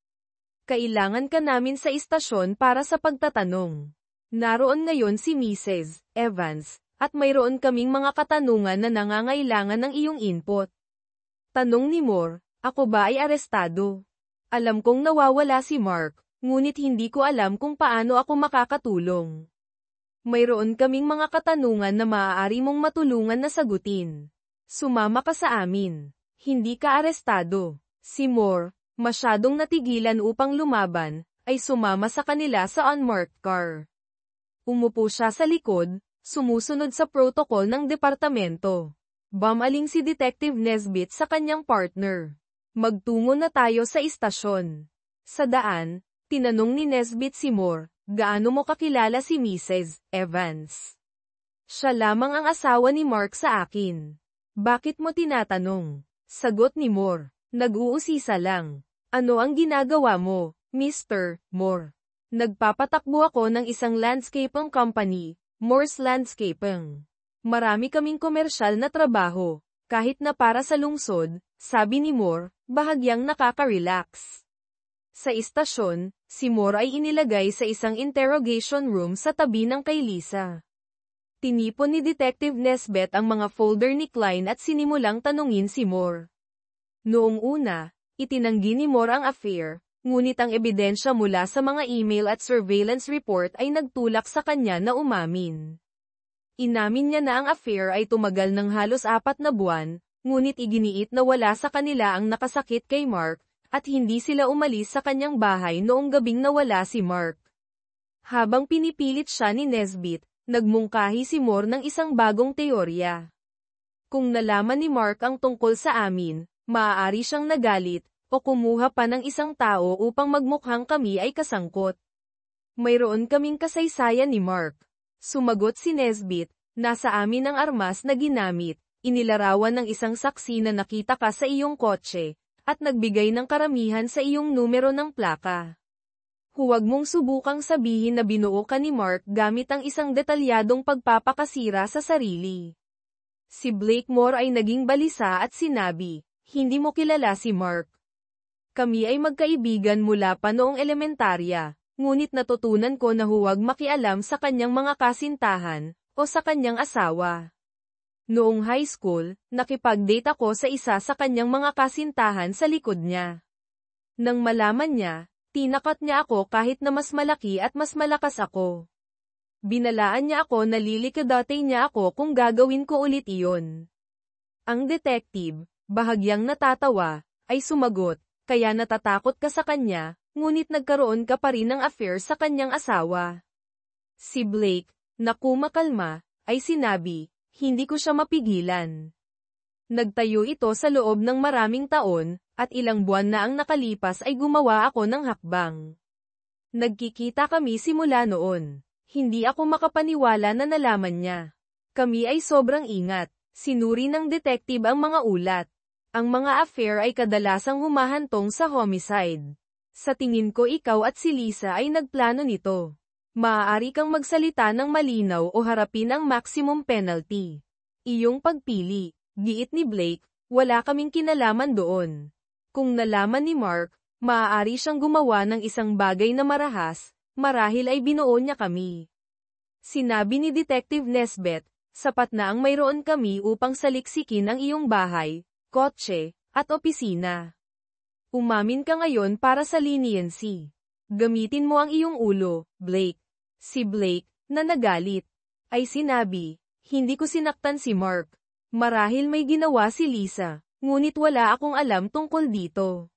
Kailangan ka namin sa istasyon para sa pagtatanong. Naroon ngayon si Mrs. Evans, at mayroon kaming mga katanungan na nangangailangan ng iyong input. Tanong ni Moore, ako ba ay arestado? Alam kong nawawala si Mark, ngunit hindi ko alam kung paano ako makakatulong. Mayroon kaming mga katanungan na maaari mong matulungan na sagutin. Sumama ka sa amin. Hindi ka arestado. Si Moore, masyadong natigilan upang lumaban, ay sumama sa kanila sa unmarked car. Umupo siya sa likod, sumusunod sa protocol ng departamento. Bumaling si Detective Nesbit sa kanyang partner. Magtungo na tayo sa istasyon. Sa daan, tinanong ni Nesbit si Moore, gaano mo kakilala si Mrs. Evans? Siya lamang ang asawa ni Mark sa akin. Bakit mo tinatanong? Sagot ni Moore, nag-uusisa lang. Ano ang ginagawa mo, Mr. Moore? Nagpapatakbo ako ng isang landscaping company, Moore's Landscaping. Marami kaming komersyal na trabaho, kahit na para sa lungsod, sabi ni Moore, bahagyang nakaka-relax. Sa istasyon, si Moore ay inilagay sa isang interrogation room sa tabi ng kay Lisa. Tinipon ni Detective Nesbeth ang mga folder ni Klein at sinimulang tanungin si Moore. Noong una, itinanggi ni Moore ang affair, ngunit ang ebidensya mula sa mga email at surveillance report ay nagtulak sa kanya na umamin. Inamin niya na ang affair ay tumagal ng halos 4 na buwan, ngunit iginiit na wala sa kanila ang nakasakit kay Mark, at hindi sila umalis sa kanyang bahay noong gabing nawala si Mark. Habang pinipilit siya ni Nesbit, nagmungkahi si Moore ng isang bagong teorya. Kung nalaman ni Mark ang tungkol sa amin, maaari siyang nagalit, o kumuha pa ng isang tao upang magmukhang kami ay kasangkot. Mayroon kaming kasaysayan ni Mark. Sumagot si Nesbit, Nasa amin ang armas na ginamit, inilarawan ng isang saksi na nakita ka sa iyong kotse, at nagbigay ng karamihan sa iyong numero ng plaka. Huwag mong subukang sabihin na binuo ka ni Mark gamit ang isang detalyadong pagpapakasira sa sarili. Si Blakemore ay naging balisa at sinabi, "Hindi mo kilala si Mark. Kami ay magkaibigan mula pa noong elementarya, ngunit natutunan ko na huwag makialam sa kanyang mga kasintahan, o sa kanyang asawa. Noong high school, nakipag-date ako sa isa sa kanyang mga kasintahan sa likod niya. Nang malaman niya, tinakat niya ako kahit na mas malaki at mas malakas ako. Binalaan niya ako na lilikidate niya ako kung gagawin ko ulit iyon." Ang detective, bahagyang natatawa, ay sumagot, "Kaya natatakot ka sa kanya, ngunit nagkaroon ka pa rin ng affair sa kanyang asawa." Si Blake, na kumakalma, ay sinabi, "Hindi ko siya mapigilan. Nagtayo ito sa loob ng maraming taon, at ilang buwan na ang nakalipas ay gumawa ako ng hakbang. Nagkikita kami simula noon. Hindi ako makapaniwala na nalaman niya. Kami ay sobrang ingat." Sinuri ng detective ang mga ulat. Ang mga affair ay kadalasang humahantong sa homicide. Sa tingin ko ikaw at si Lisa ay nagplano nito. Maaari kang magsalita ng malinaw o harapin ang maximum penalty. Iyong pagpili, giit ni Blake, wala kaming kinalaman doon. Kung nalaman ni Mark, maaari siyang gumawa ng isang bagay na marahas, marahil ay binuo niya kami. Sinabi ni Detective Nesbeth, "Sapat na ang mayroon kami upang saliksikin ang iyong bahay, kotse, at opisina. Umamin ka ngayon para sa leniency. Gamitin mo ang iyong ulo, Blake." Si Blake, na nagalit, ay sinabi, "Hindi ko sinaktan si Mark. Marahil may ginawa si Lisa, ngunit wala akong alam tungkol dito."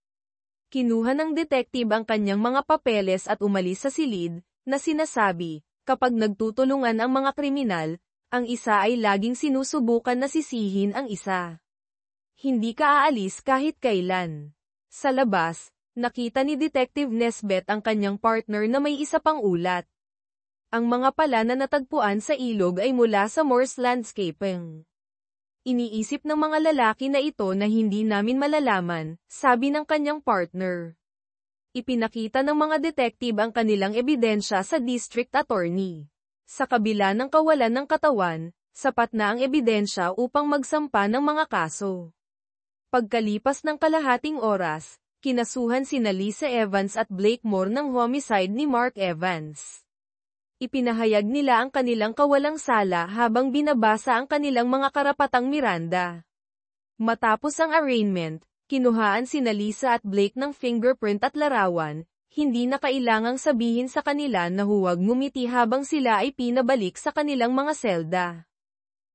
Kinuha ng detective ang kanyang mga papeles at umalis sa silid, na sinasabi, kapag nagtutulungan ang mga kriminal, ang isa ay laging sinusubukan na sisihin ang isa. Hindi ka aalis kahit kailan. Sa labas, nakita ni Detective Nesbeth ang kanyang partner na may isa pang ulat. Ang mga pala na natagpuan sa ilog ay mula sa Morse Landscaping. "Iniisip ng mga lalaki na ito na hindi namin malalaman," sabi ng kanyang partner. Ipinakita ng mga detective ang kanilang ebidensya sa district attorney. Sa kabila ng kawalan ng katawan, sapat na ang ebidensya upang magsampa ng mga kaso. Pagkalipas ng kalahating oras, kinasuhan sina Lisa Evans at Blakemore ng homicide ni Mark Evans. Ipinahayag nila ang kanilang kawalang sala habang binabasa ang kanilang mga karapatang Miranda. Matapos ang arraignment, kinuhaan sina Lisa at Blake ng fingerprint at larawan, hindi na kailangang sabihin sa kanila na huwag ngumiti habang sila ay pinabalik sa kanilang mga selda.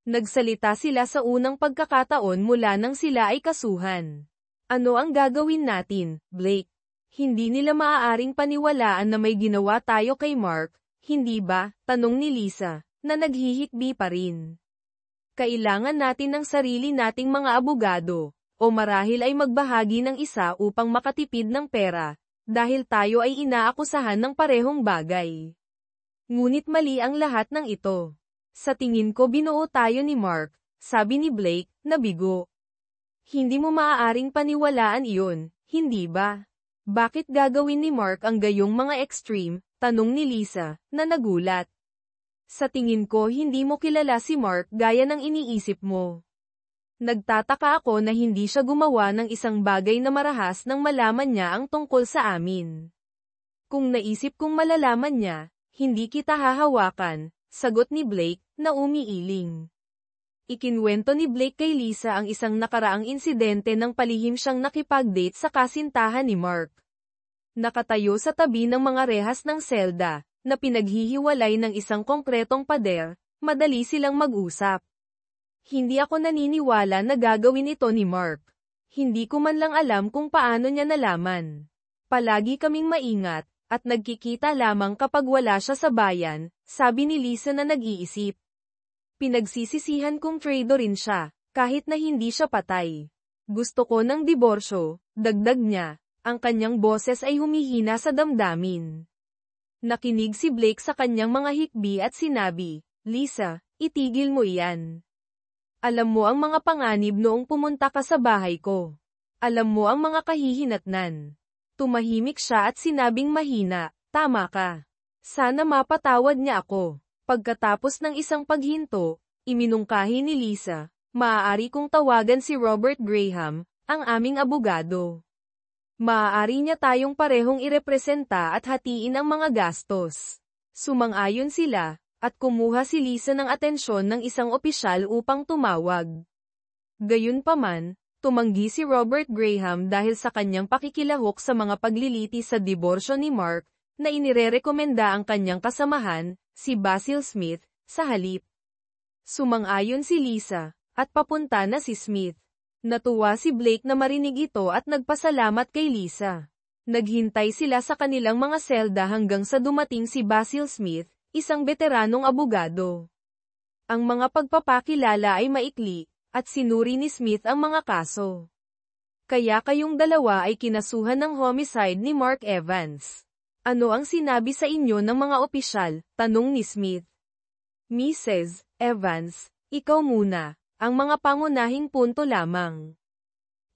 Nagsalita sila sa unang pagkakataon mula nang sila ay kasuhan. "Ano ang gagawin natin, Blake? Hindi nila maaaring paniwalaan na may ginawa tayo kay Mark, hindi ba?" tanong ni Lisa, na naghihikbi pa rin. "Kailangan natin ng sarili nating mga abogado, o marahil ay magbahagi ng isa upang makatipid ng pera, dahil tayo ay inaakusahan ng parehong bagay. Ngunit mali ang lahat ng ito. Sa tingin ko binuo tayo ni Mark," sabi ni Blake, na bigo. "Hindi mo maaaring paniwalaan iyon, hindi ba? Bakit gagawin ni Mark ang gayong mga extreme?" tanong ni Lisa, na nagulat. "Sa tingin ko hindi mo kilala si Mark gaya ng iniisip mo. Nagtataka ako na hindi siya gumawa ng isang bagay na marahas nang malaman niya ang tungkol sa amin. Kung naisip kong malalaman niya, hindi kita hahawakan," sagot ni Blake, na umiiling. Ikinwento ni Blake kay Lisa ang isang nakaraang insidente ng palihim siyang nakipag-date sa kasintahan ni Mark. Nakatayo sa tabi ng mga rehas ng selda, na pinaghihiwalay ng isang konkretong pader, madali silang mag-usap. "Hindi ako naniniwala na gagawin ito ni Mark. Hindi ko man lang alam kung paano niya nalaman. Palagi kaming maingat, at nagkikita lamang kapag wala siya sa bayan," sabi ni Lisa na nag-iisip. "Pinagsisisihan kong traidorin siya, kahit na hindi siya patay. Gusto ko ng diborsyo," dagdag niya. Ang kanyang boses ay humihina sa damdamin. Nakinig si Blake sa kanyang mga hikbi at sinabi, "Lisa, itigil mo iyan. Alam mo ang mga panganib noong pumunta ka sa bahay ko. Alam mo ang mga kahihinatnan. Tumahimik siya at sinabing mahina, tama ka. Sana mapatawad niya ako. Pagkatapos ng isang paghinto, iminungkahi ni Lisa, maaari kong tawagan si Robert Graham, ang aming abogado. Maaari niya tayong parehong irepresenta at hatiin ang mga gastos. Sumang-ayon sila, at kumuha si Lisa ng atensyon ng isang opisyal upang tumawag. Gayunpaman, tumanggi si Robert Graham dahil sa kanyang pakikilahok sa mga pagliliti sa diborsyo ni Mark, na inirerekomenda ang kanyang kasamahan, si Basil Smith, sa halip. Sumang-ayon si Lisa, at papunta na si Smith. Natuwa si Blake na marinig ito at nagpasalamat kay Lisa. Naghintay sila sa kanilang mga selda hanggang sa dumating si Basil Smith, isang veteranong abogado. Ang mga pagpapakilala ay maikli, at sinuri ni Smith ang mga kaso. Kaya kayong dalawa ay kinasuhan ng homicide ni Mark Evans. Ano ang sinabi sa inyo ng mga opisyal? Tanong ni Smith. Mrs. Evans, ikaw muna. Ang mga pangunahing punto lamang.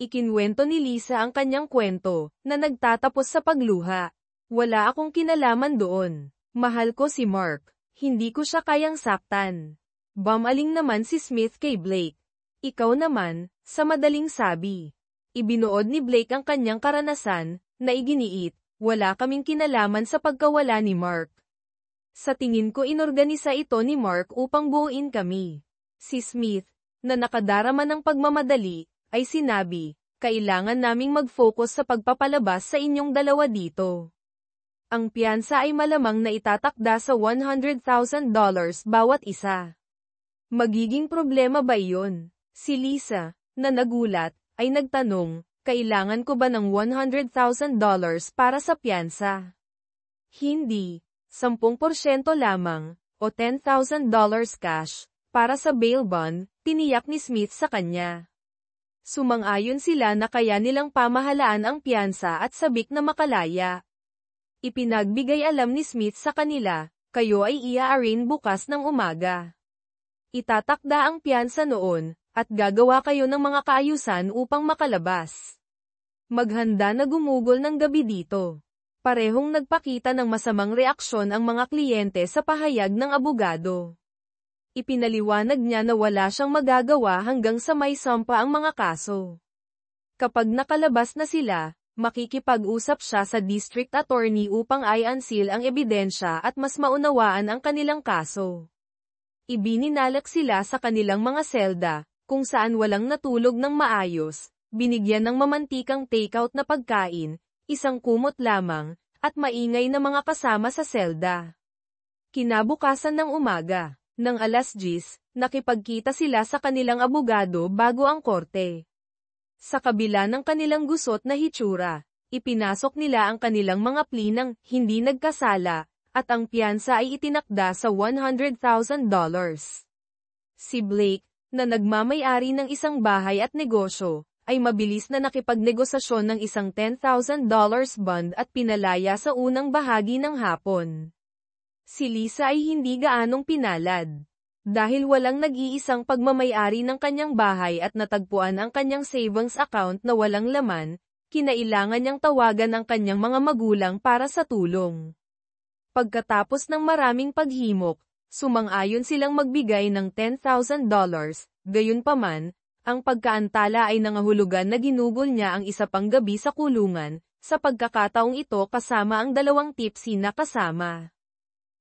Ikinwento ni Lisa ang kanyang kwento, na nagtatapos sa pagluha. Wala akong kinalaman doon. Mahal ko si Mark. Hindi ko siya kayang saktan. Bumaling naman si Smith kay Blake. Ikaw naman, sa madaling sabi. Ibinuod ni Blake ang kanyang karanasan, na iginiit, wala kaming kinalaman sa pagkawala ni Mark. Sa tingin ko inorganisa ito ni Mark upang buuin kami. Si Smith, na nakadarama ng pagmamadali, ay sinabi, kailangan naming mag-focus sa pagpapalabas sa inyong dalawa dito. Ang piyansa ay malamang na itatakda sa $100,000 bawat isa. Magiging problema ba iyon? Si Lisa, na nagulat, ay nagtanong, kailangan ko ba ng $100,000 para sa piyansa? Hindi, 10% lamang, o $10,000 cash, para sa bail bond, tiniyak ni Smith sa kanya. Sumang-ayon sila na kaya nilang pamahalaan ang piyansa at sabik na makalaya. Ipinagbigay alam ni Smith sa kanila, kayo ay i-arraign bukas ng umaga. Itatakda ang piyansa noon, at gagawa kayo ng mga kaayusan upang makalabas. Maghanda na gumugol ng gabi dito. Parehong nagpakita ng masamang reaksyon ang mga kliyente sa pahayag ng abogado. Ipinaliwanag niya na wala siyang magagawa hanggang sa may sampa ang mga kaso. Kapag nakalabas na sila, makikipag-usap siya sa district attorney upang i-unseal ang ebidensya at mas maunawaan ang kanilang kaso. Ibininalak sila sa kanilang mga selda, kung saan walang natulog ng maayos, binigyan ng mamantikang takeout na pagkain, isang kumot lamang, at maingay na mga kasama sa selda. Kinabukasan ng umaga, ng 10:00, nakipagkita sila sa kanilang abogado bago ang korte. Sa kabila ng kanilang gusot na hitsura, ipinasok nila ang kanilang mga plea ng hindi nagkasala, at ang piyansa ay itinakda sa $100,000. Si Blake, na nagmamay-ari ng isang bahay at negosyo, ay mabilis na nakipagnegosasyon ng isang $10,000 bond at pinalaya sa unang bahagi ng hapon. Si Lisa ay hindi gaanong pinalad. Dahil walang nag-iisang pagmamay-ari ng kanyang bahay at natagpuan ang kanyang savings account na walang laman, kinailangan niyang tawagan ang kanyang mga magulang para sa tulong. Pagkatapos ng maraming paghimok, sumang-ayon silang magbigay ng $10,000, gayunpaman, ang pagkaantala ay nangahulugan na ginugol niya ang isa pang gabi sa kulungan, sa pagkakataong ito kasama ang 2 tipsy na kasama.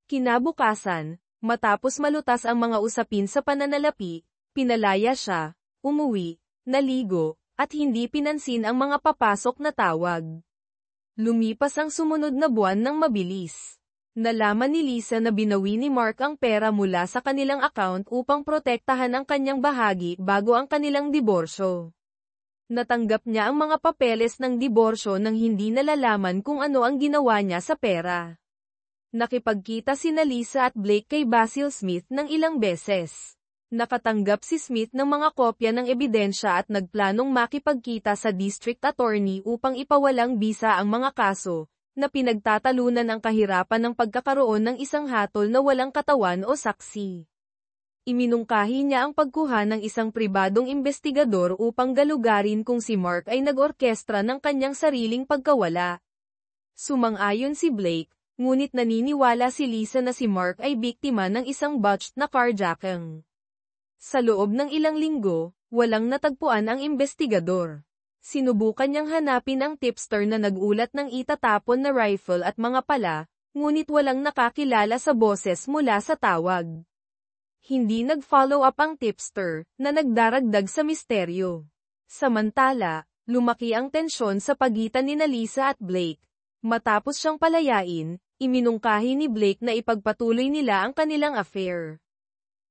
Kinabukasan, matapos malutas ang mga usapin sa pananalapi, pinalaya siya, umuwi, naligo, at hindi pinansin ang mga papasok na tawag. Lumipas ang sumunod na buwan ng mabilis. Nalaman ni Lisa na binawi ni Mark ang pera mula sa kanilang account upang protektahan ang kanyang bahagi bago ang kanilang diborsyo. Natanggap niya ang mga papeles ng diborsyo nang hindi nalalaman kung ano ang ginawa niya sa pera. Nakipagkita sina Lisa at Blake kay Basil Smith ng ilang beses. Nakatanggap si Smith ng mga kopya ng ebidensya at nagplanong makipagkita sa district attorney upang ipawalang bisa ang mga kaso, na pinagtatalunan ang kahirapan ng pagkakaroon ng isang hatol na walang katawan o saksi. Iminungkahi niya ang pagkuha ng isang pribadong investigador upang galugarin kung si Mark ay nag-orkestra ng kanyang sariling pagkawala. Sumang-ayon si Blake, ngunit naniniwala si Lisa na si Mark ay biktima ng isang botched na carjacking. Sa loob ng ilang linggo, walang natagpuan ang investigador. Sinubukan niyang hanapin ang tipster na nag-ulat ng itatapon na rifle at mga pala, ngunit walang nakakilala sa boses mula sa tawag. Hindi nag-follow up ang tipster, na nagdaragdag sa misteryo. Samantala, lumaki ang tensyon sa pagitan ni Lisa at Blake. Matapos siyang palayain, iminungkahi ni Blake na ipagpatuloy nila ang kanilang affair.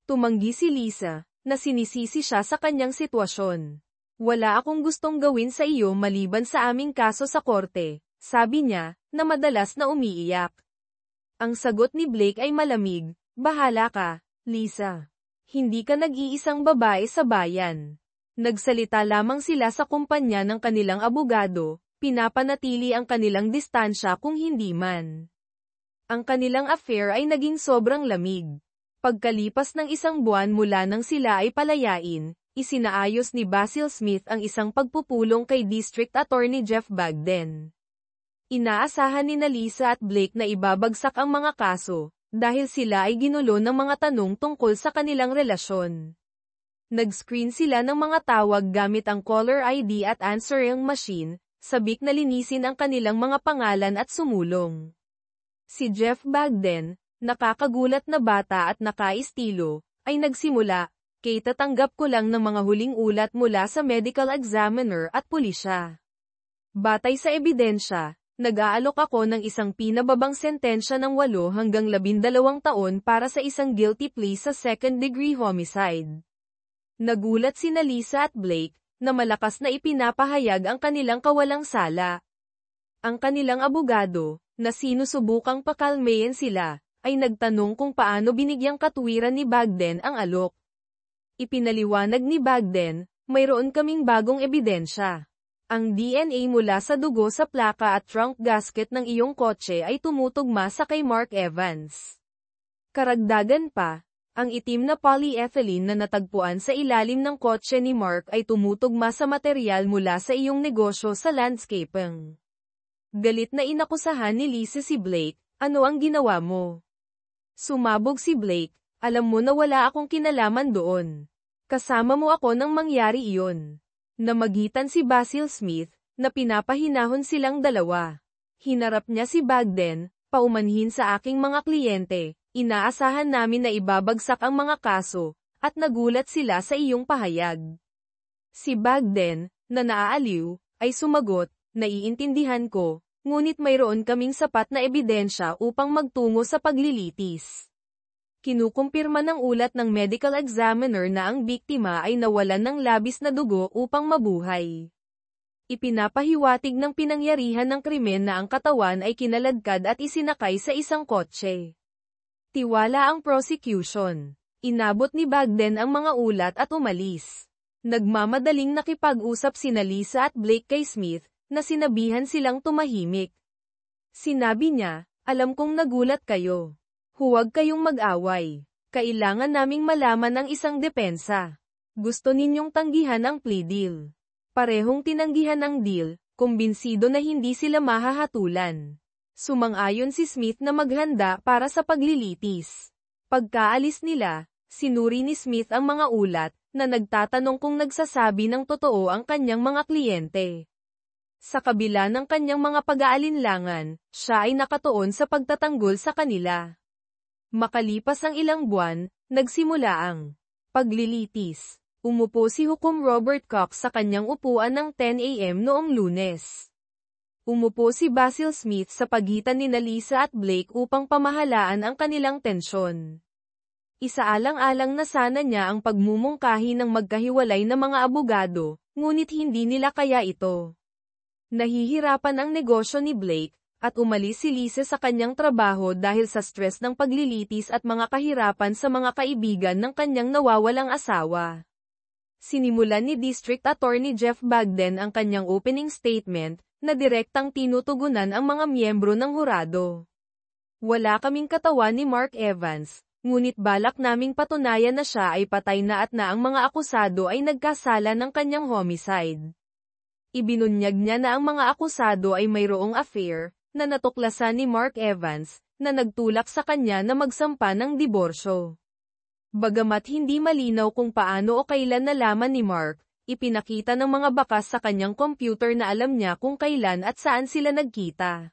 Tumanggi si Lisa, na sinisisi siya sa kanyang sitwasyon. Wala akong gustong gawin sa iyo maliban sa aming kaso sa korte, sabi niya, na madalas na umiiyak. Ang sagot ni Blake ay malamig, bahala ka, Lisa. Hindi ka nag-iisang babae sa bayan. Nagsalita lamang sila sa kumpanya ng kanilang abogado, pinapanatili ang kanilang distansya kung hindi man. Ang kanilang affair ay naging sobrang lamig. Pagkalipas ng isang buwan mula nang sila ay palayain, isinaayos ni Basil Smith ang isang pagpupulong kay District Attorney Jeff Bagden. Inaasahan ni Lisa at Blake na ibabagsak ang mga kaso, dahil sila ay ginulo ng mga tanong tungkol sa kanilang relasyon. Nag-screen sila ng mga tawag gamit ang caller ID at answering machine, sabik na linisin ang kanilang mga pangalan at sumulong. Si Jeff Bagden, nakakagulat na bata at nakaistilo, ay nagsimula, kay tatanggap ko lang ng mga huling ulat mula sa medical examiner at pulisya. Batay sa ebidensya, nag-aalok ako ng isang pinababang sentensya ng 8 hanggang 12 taon para sa isang guilty plea sa second-degree homicide. Nagulat si Lisa at Blake, na malakas na ipinapahayag ang kanilang kawalang sala. Ang kanilang abogado, na sinusubukang pakalmayan sila, ay nagtanong kung paano binigyang katwiran ni Bagden ang alok. Ipinaliwanag ni Bagden, mayroon kaming bagong ebidensya. Ang DNA mula sa dugo sa plaka at trunk gasket ng iyong kotse ay tumutugma sa kay Mark Evans. Karagdagan pa, ang itim na polyethylene na natagpuan sa ilalim ng kotse ni Mark ay tumutugma sa material mula sa iyong negosyo sa landscaping. Galit na inakusahan ni Lisa si Blake, ano ang ginawa mo? Sumabog si Blake, alam mo na wala akong kinalaman doon. Kasama mo ako nang mangyari iyon. Namagitan si Basil Smith, na pinapahinahon silang dalawa. Hinarap niya si Bagden, paumanhin sa aking mga kliyente, inaasahan namin na ibabagsak ang mga kaso, at nagulat sila sa iyong pahayag. Si Bagden, na naaaliw, ay sumagot, naiintindihan ko, ngunit mayroon kaming sapat na ebidensya upang magtungo sa paglilitis. Kinukumpirma ng ulat ng medical examiner na ang biktima ay nawalan ng labis na dugo upang mabuhay. Ipinapahiwatig ng pinangyarihan ng krimen na ang katawan ay kinaladkad at isinakay sa isang kotse. Tiwala ang prosecution. Inabot ni Bagden ang mga ulat at umalis. Nagmamadaling nakipag-usap sina Lisa at Blake kay Smith, na sinabihan silang tumahimik. Sinabi niya, alam kong nagulat kayo. Huwag kayong mag-away. Kailangan naming malaman ang isang depensa. Gusto ninyong tanggihan ang plea deal. Parehong tinanggihan ang deal, kumbinsido na hindi sila mahahatulan. Sumang-ayon si Smith na maghanda para sa paglilitis. Pagkaalis nila, sinuri ni Smith ang mga ulat, na nagtatanong kung nagsasabi ng totoo ang kanyang mga kliyente. Sa kabila ng kanyang mga pag-aalinlangan, siya ay nakatuon sa pagtatanggol sa kanila. Makalipas ang ilang buwan, nagsimula ang paglilitis. Umupo si Hukom Robert Cox sa kanyang upuan ng 10 a.m. noong Lunes. Umupo si Basil Smith sa pagitan ni Lisa at Blake upang pamahalaan ang kanilang tensyon. Isaalang-alang na sana niya ang pagmumungkahi ng magkahiwalay na mga abogado, ngunit hindi nila kaya ito. Nahihirapan ang negosyo ni Blake, at umalis si Lisa sa kanyang trabaho dahil sa stress ng paglilitis at mga kahirapan sa mga kaibigan ng kanyang nawawalang asawa. Sinimulan ni District Attorney Jeff Bagden ang kanyang opening statement, na direktang tinutugunan ang mga miyembro ng hurado. Wala kaming katawan ni Mark Evans, ngunit balak naming patunayan na siya ay patay na at na ang mga akusado ay nagkasala ng kanyang homicide. Ibinunyag niya na ang mga akusado ay mayroong affair, na natuklasan ni Mark Evans, na nagtulak sa kanya na magsampa ng diborsyo. Bagamat hindi malinaw kung paano o kailan nalaman ni Mark, ipinakita ng mga bakas sa kanyang computer na alam niya kung kailan at saan sila nagkita.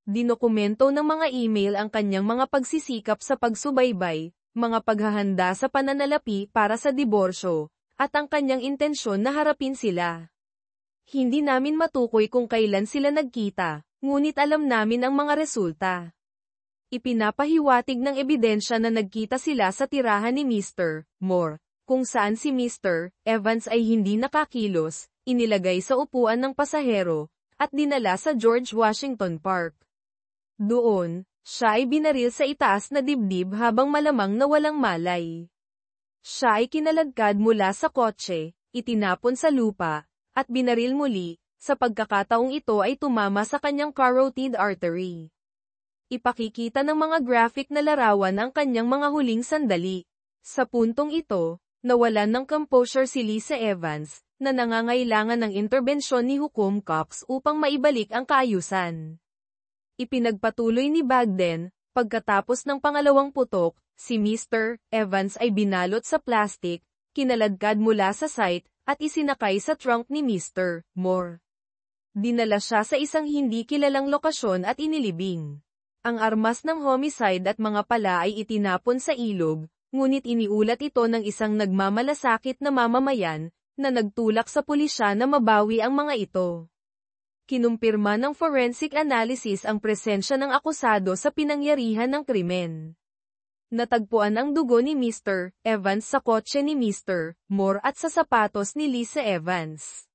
Dinokumento ng mga email ang kanyang mga pagsisikap sa pagsubaybay, mga paghahanda sa pananalapi para sa diborsyo, at ang kanyang intensyon na harapin sila. Hindi namin matukoy kung kailan sila nagkita, ngunit alam namin ang mga resulta. Ipinapahiwatig ng ebidensya na nagkita sila sa tirahan ni Mr. Moore, kung saan si Mr. Evans ay hindi nakakilos, inilagay sa upuan ng pasahero, at dinala sa George Washington Park. Doon, siya ay binaril sa itaas na dibdib habang malamang na walang malay. Siya ay kinaladkad mula sa kotse, itinapon sa lupa, at binaril muli, sa pagkakataong ito ay tumama sa kanyang carotid artery. Ipakikita ng mga graphic na larawan ang kanyang mga huling sandali. Sa puntong ito, nawalan ng composure si Lisa Evans, na nangangailangan ng interbensyon ni Hukom Cox upang maibalik ang kaayusan. Ipinagpatuloy ni Bagden, pagkatapos ng pangalawang putok, si Mr. Evans ay binalot sa plastik, kinaladkad mula sa site, at isinakay sa trunk ni Mr. Moore. Dinala siya sa isang hindi kilalang lokasyon at inilibing. Ang armas ng homicide at mga pala ay itinapon sa ilog, ngunit iniulat ito ng isang nagmamalasakit na mamamayan, na nagtulak sa pulisya na mabawi ang mga ito. Kinumpirma ng forensic analysis ang presensya ng akusado sa pinangyarihan ng krimen. Natagpuan ang dugo ni Mr. Evans sa kotse ni Mr. Moore at sa sapatos ni Lisa Evans.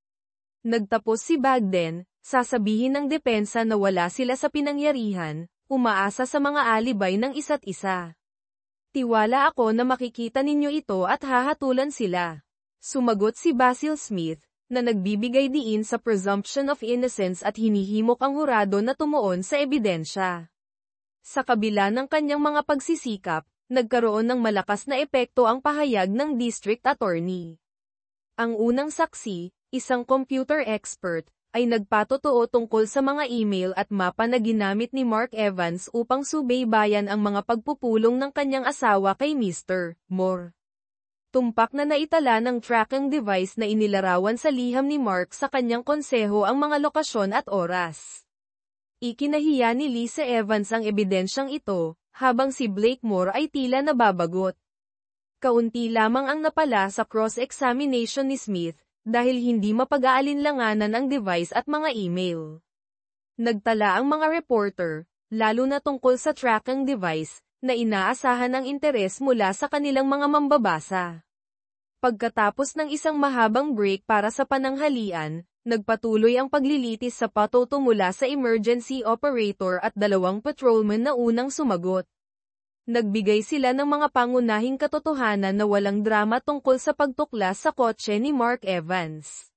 Nagtapos si Bagden, sasabihin ng depensa na wala sila sa pinangyarihan, umaasa sa mga alibay ng isa't isa. Tiwala ako na makikita ninyo ito at hahatulan sila. Sumagot si Basil Smith, na nagbibigay diin sa presumption of innocence at hinihimok ang hurado na tumuon sa ebidensya. Sa kabila ng kanyang mga pagsisikap, nagkaroon ng malakas na epekto ang pahayag ng district attorney. Ang unang saksi, isang computer expert, ay nagpatotoo tungkol sa mga email at mapa na ginamit ni Mark Evans upang subaybayan ang mga pagpupulong ng kanyang asawa kay Mr. Moore. Tumpak na naitala ng tracking device na inilarawan sa liham ni Mark sa kanyang konseho ang mga lokasyon at oras. Ikinahiya ni Lisa Evans ang ebidensyang ito, habang si Blake Moore ay tila nababagot. Kaunti lamang ang napala sa cross-examination ni Smith, dahil hindi mapag-aalinlanganan ang device at mga email. Nagtala ang mga reporter, lalo na tungkol sa tracking device, na inaasahan ang interes mula sa kanilang mga mambabasa. Pagkatapos ng isang mahabang break para sa pananghalian, nagpatuloy ang paglilitis sa patoto mula sa emergency operator at 2 patrolman na unang sumagot. Nagbigay sila ng mga pangunahing katotohanan na walang drama tungkol sa pagtuklas sa kotse ni Mark Evans.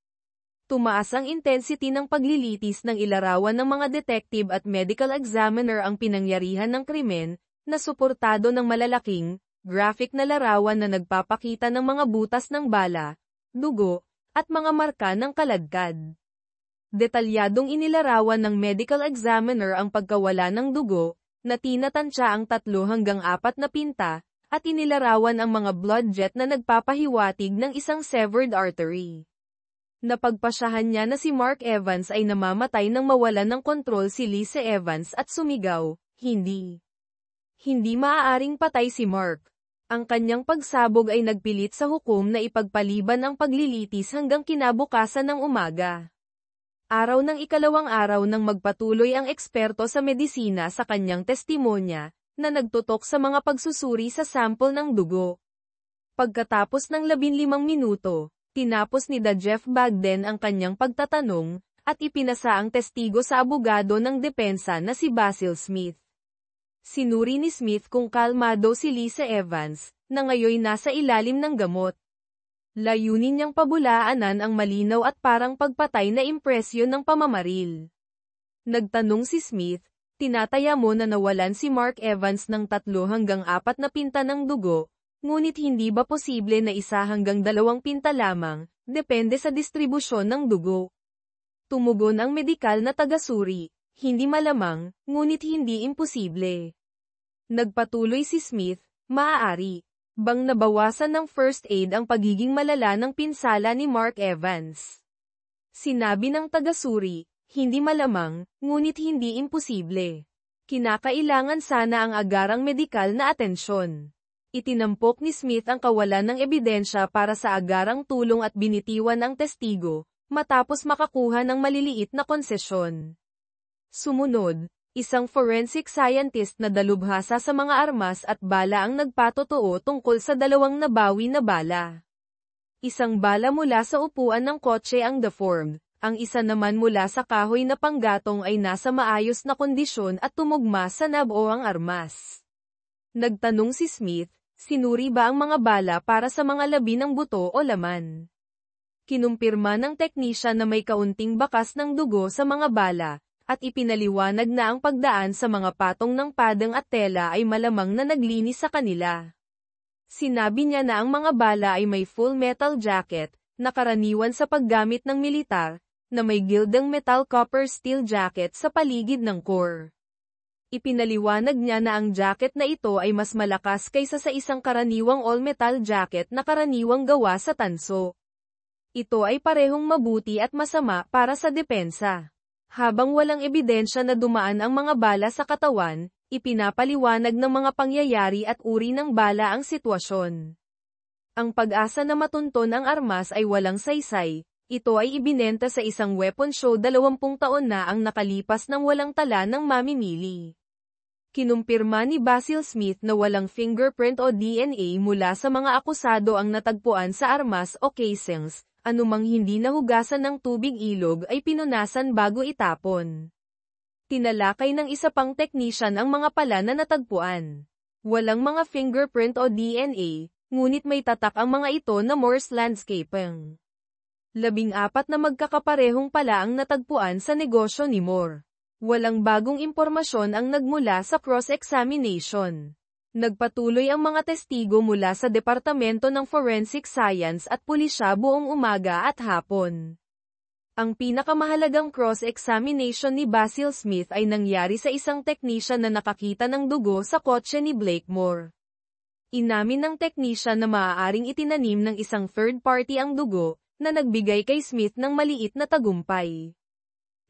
Tumaas ang intensity ng paglilitis ng ilarawan ng mga detective at medical examiner ang pinangyarihan ng krimen, na suportado ng malalaking, graphic na larawan na nagpapakita ng mga butas ng bala, dugo, at mga marka ng kaladkad. Detalyadong inilarawan ng medical examiner ang pagkawala ng dugo, na tinatansya ang 3 hanggang 4 na pinta, at inilarawan ang mga blood jet na nagpapahiwatig ng isang severed artery. Napagpasyahan niya na si Mark Evans ay namamatay nang mawalan ng kontrol si Lisa Evans at sumigaw, "Hindi! Hindi maaaring patay si Mark." Ang kanyang pagsabog ay nagpilit sa hukom na ipagpaliban ang paglilitis hanggang kinabukasan ng umaga. Araw ng ikalawang araw nang magpatuloy ang eksperto sa medisina sa kanyang testimonya, na nagtutok sa mga pagsusuri sa sample ng dugo. Pagkatapos ng 15 minuto, tinapos ni Jeff Bagden ang kanyang pagtatanong, at ipinasa ang testigo sa abogado ng depensa na si Basil Smith. Sinuri ni Smith kung kalmado si Lisa Evans, na ngayoy nasa ilalim ng gamot. Layunin niyang pabulaanan ang malinaw at parang pagpatay na impresyon ng pamamaril. Nagtanong si Smith, Tinataya mo na nawalan si Mark Evans ng 3 hanggang 4 na pinta ng dugo, ngunit hindi ba posible na 1 hanggang 2 pinta lamang, depende sa distribusyon ng dugo? Tumugon ang medikal na tagasuri, hindi malamang, ngunit hindi imposible. Nagpatuloy si Smith, maaari bang nabawasan ng first aid ang pagiging malala ng pinsala ni Mark Evans? Sinabi ng tagasuri, hindi malamang, ngunit hindi imposible. Kinakailangan sana ang agarang medikal na atensyon. Itinampok ni Smith ang kawalan ng ebidensya para sa agarang tulong at binitiwan ang testigo, matapos makakuha ng maliliit na konsesyon. Sumunod, isang forensic scientist na dalubhasa sa mga armas at bala ang nagpatotoo tungkol sa 2 nabawi na bala. Isang bala mula sa upuan ng kotse ang deformed. Ang isa naman mula sa kahoy na panggatong ay nasa maayos na kondisyon at tumugma sa nab o ang armas. Nagtanong si Smith, sinuri ba ang mga bala para sa mga labi ng buto o laman? Kinumpirma ng teknisyan na may kaunting bakas ng dugo sa mga bala, at ipinaliwanag na ang pagdaan sa mga patong ng padang at tela ay malamang na naglinis sa kanila. Sinabi niya na ang mga bala ay may full metal jacket, na karaniwan sa paggamit ng militar, na may gildang metal copper steel jacket sa paligid ng core. Ipinaliwanag niya na ang jacket na ito ay mas malakas kaysa sa isang karaniwang all-metal jacket na karaniwang gawa sa tanso. Ito ay parehong mabuti at masama para sa depensa. Habang walang ebidensya na dumaan ang mga bala sa katawan, ipinapaliwanag ng mga pangyayari at uri ng bala ang sitwasyon. Ang pag-asa na matunton ang armas ay walang saysay. Ito ay ibinenta sa isang weapon show 20 taon na ang nakalipas ng walang tala ng mamimili. Kinumpirma ni Basil Smith na walang fingerprint o DNA mula sa mga akusado ang natagpuan sa armas o casings, anumang hindi nahugasan ng tubig ilog ay pinunasan bago itapon. Tinalakay ng isa pang technician ang mga pala na natagpuan. Walang mga fingerprint o DNA, ngunit may tatak ang mga ito na Morse landscaping. 14 na magkakaparehong pala ang natagpuan sa negosyo ni Moore. Walang bagong impormasyon ang nagmula sa cross-examination. Nagpatuloy ang mga testigo mula sa Departamento ng Forensic Science at pulisya buong umaga at hapon. Ang pinakamahalagang cross-examination ni Basil Smith ay nangyari sa isang technician na nakakita ng dugo sa kotse ni Blakemore. Inamin ng technician na maaaring itinanim ng isang third party ang dugo, na nagbigay kay Smith ng maliit na tagumpay.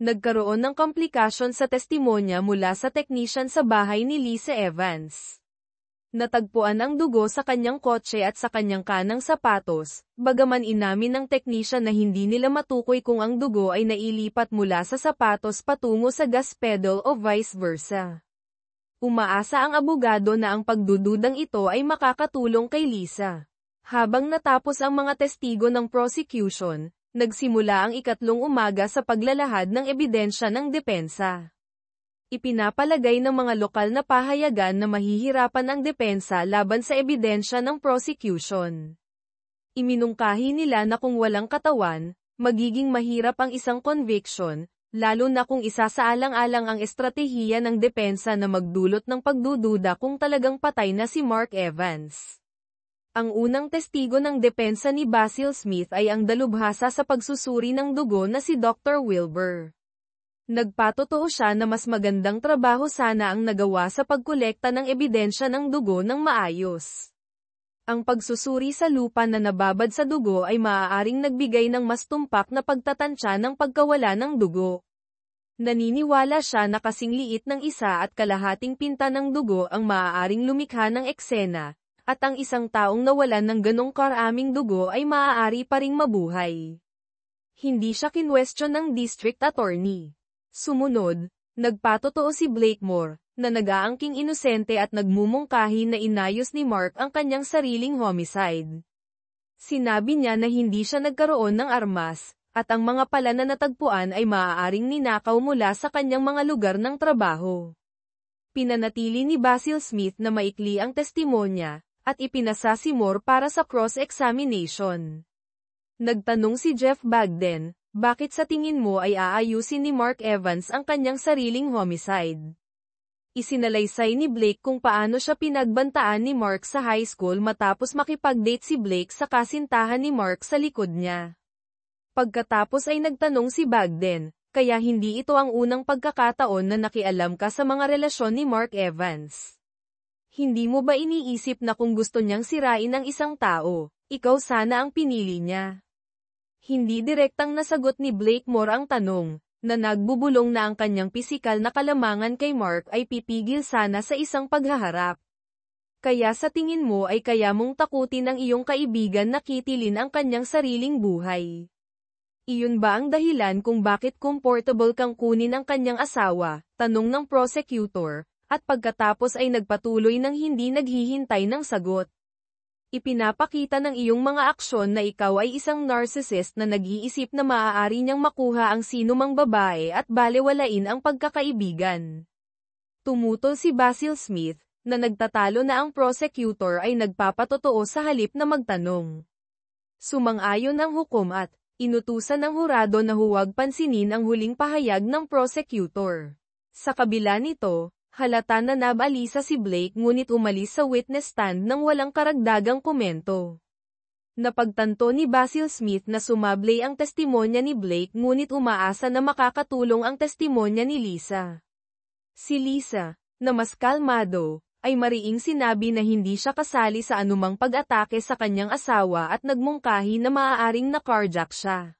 Nagkaroon ng komplikasyon sa testimonya mula sa technician sa bahay ni Lisa Evans. Natagpuan ang dugo sa kanyang kotse at sa kanyang kanang sapatos, bagaman inamin ng technician na hindi nila matukoy kung ang dugo ay nailipat mula sa sapatos patungo sa gas pedal o vice versa. Umaasa ang abogado na ang pagdududang ito ay makakatulong kay Lisa. Habang natapos ang mga testigo ng prosecution, nagsimula ang 3 umaga sa paglalahad ng ebidensya ng depensa. Ipinapalagay ng mga lokal na pahayagan na mahihirapan ang depensa laban sa ebidensya ng prosecution. Iminungkahi nila na kung walang katawan, magiging mahirap ang isang conviction, lalo na kung isasaalang-alang ang estratehiya ng depensa na magdulot ng pagdududa kung talagang patay na si Mark Evans. Ang unang testigo ng depensa ni Basil Smith ay ang dalubhasa sa pagsusuri ng dugo na si Dr. Wilbur. Nagpatotoo siya na mas magandang trabaho sana ang nagawa sa pagkolekta ng ebidensya ng dugo ng maayos. Ang pagsusuri sa lupa na nababad sa dugo ay maaaring nagbigay ng mas tumpak na pagtatansya ng pagkawala ng dugo. Naniniwala siya na kasing liit ng 1.5 pinta ng dugo ang maaaring lumikha ng eksena, at ang isang taong nawalan ng ganong karaming dugo ay maaari pa ring mabuhay. Hindi siya kinwestiyon ng district attorney. Sumunod, nagpatotoo si Blakemore, na nag-aangking inosente at nagmumungkahi na inayos ni Mark ang kanyang sariling homicide. Sinabi niya na hindi siya nagkaroon ng armas, at ang mga pala na natagpuan ay maaaring ninakaw mula sa kanyang mga lugar ng trabaho. Pinanatili ni Basil Smith na maikli ang testimonya, at ipinasa si Moore para sa cross-examination. Nagtanong si Jeff Bagden, bakit sa tingin mo ay aayusin ni Mark Evans ang kanyang sariling homicide? Isinalaysay ni Blake kung paano siya pinagbantaan ni Mark sa high school matapos makipag-date si Blake sa kasintahan ni Mark sa likod niya. Pagkatapos ay nagtanong si Bagden, kaya hindi ito ang unang pagkakataon na nakialam ka sa mga relasyon ni Mark Evans. Hindi mo ba iniisip na kung gusto niyang sirain ang isang tao, ikaw sana ang pinili niya? Hindi direktang nasagot ni Blakemore ang tanong, na nagbubulong na ang kanyang pisikal na kalamangan kay Mark ay pipigil sana sa isang paghaharap. Kaya sa tingin mo ay kaya mong takutin ang iyong kaibigan na kitilin ang kanyang sariling buhay. Iyon ba ang dahilan kung bakit comfortable kang kunin ang kanyang asawa, tanong ng prosecutor, at pagkatapos ay nagpatuloy ng hindi naghihintay ng sagot. Ipinapakita ng iyong mga aksyon na ikaw ay isang narcissist na nag-iisip na maaari niyang makuha ang sinumang babae at balewalain ang pagkakaibigan. Tumutol si Basil Smith, na nagtatalo na ang prosecutor ay nagpapatotoo sa halip na magtanong. Sumang-ayon ang hukom at inutusan ng hurado na huwag pansinin ang huling pahayag ng prosecutor. Sa kabila nito, halata na nabalisa si Blake ngunit umalis sa witness stand nang walang karagdagang komento. Napagtanto ni Basil Smith na sumablay ang testimonya ni Blake ngunit umaasa na makakatulong ang testimonya ni Lisa. Si Lisa, na mas kalmado, ay mariing sinabi na hindi siya kasali sa anumang pag-atake sa kanyang asawa at nagmungkahi na maaaring na-carjack siya.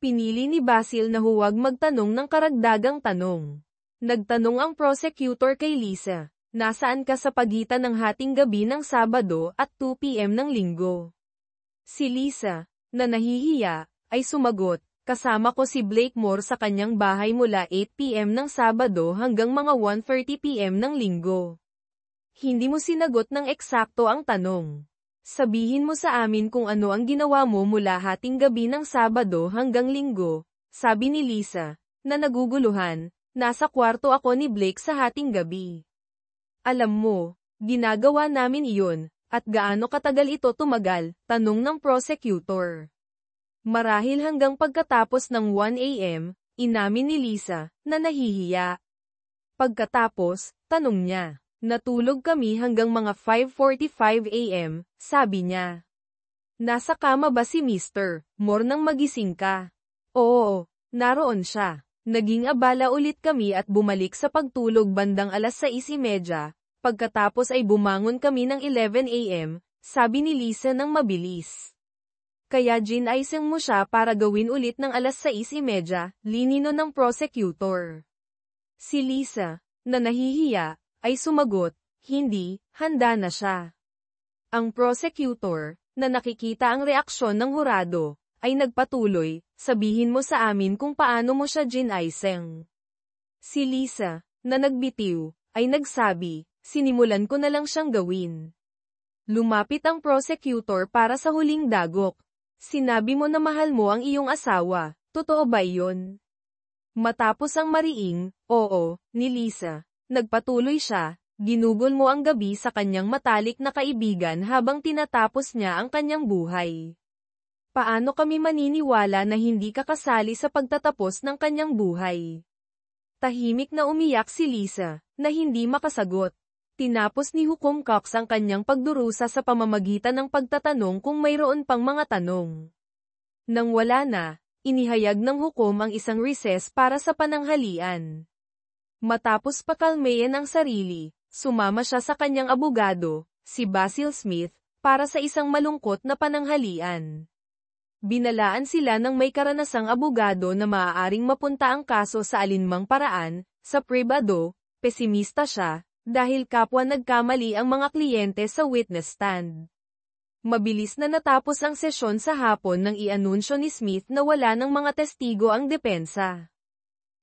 Pinili ni Basil na huwag magtanong ng karagdagang tanong. Nagtanong ang prosecutor kay Lisa, nasaan ka sa pagitan ng hating gabi ng Sabado at 2 p.m. ng Linggo? Si Lisa, na nahihiya, ay sumagot, kasama ko si Blakemore sa kanyang bahay mula 8 p.m. ng Sabado hanggang mga 1:30 p.m. ng Linggo. Hindi mo sinagot ng eksakto ang tanong. Sabihin mo sa amin kung ano ang ginawa mo mula hating gabi ng Sabado hanggang Linggo, sabi ni Lisa, na naguguluhan. Nasa kwarto ako ni Blake sa hating gabi. Alam mo, ginagawa namin iyon, at gaano katagal ito tumagal, tanong ng prosecutor. Marahil hanggang pagkatapos ng 1 a.m., inamin ni Lisa, na nahihiya. Pagkatapos, tanong niya, natulog kami hanggang mga 5:45 a.m., sabi niya. Nasa kama ba si Mr. Moore nang magising ka? Oo, naroon siya. Naging abala ulit kami at bumalik sa pagtulog bandang 6:30, pagkatapos ay bumangon kami ng 11 a.m., sabi ni Lisa ng mabilis. Kaya ginaisang mo siya para gawin ulit ng 6:30, linino ng prosecutor. Si Lisa, na nahihiya, ay sumagot, hindi, handa na siya. Ang prosecutor, na nakikita ang reaksyon ng hurado, ay nagpatuloy, sabihin mo sa amin kung paano mo siya ginaisang. Si Lisa, na nagbitiw, ay nagsabi, sinimulan ko na lang siyang gawin. Lumapit ang prosecutor para sa huling dagok. Sinabi mo na mahal mo ang iyong asawa, totoo ba iyon? Matapos ang mariing, oo, ni Lisa, nagpatuloy siya, ginugol mo ang gabi sa kanyang matalik na kaibigan habang tinatapos niya ang kanyang buhay. Paano kami maniniwala na hindi ka kasali sa pagtatapos ng kanyang buhay? Tahimik na umiyak si Lisa, na hindi makasagot. Tinapos ni Hukom Cox ang kanyang pagdurusa sa pamamagitan ng pagtatanong kung mayroon pang mga tanong. Nang wala na, inihayag ng hukom ang isang recess para sa pananghalian. Matapos pakalmayan ang sarili, sumama siya sa kanyang abogado, si Basil Smith, para sa isang malungkot na pananghalian. Binalaan sila ng may karanasang abogado na maaaring mapunta ang kaso sa alinmang paraan, sa pribado, pesimista siya, dahil kapwa nagkamali ang mga kliyente sa witness stand. Mabilis na natapos ang sesyon sa hapon nang i-anunsyo ni Smith na wala ng mga testigo ang depensa.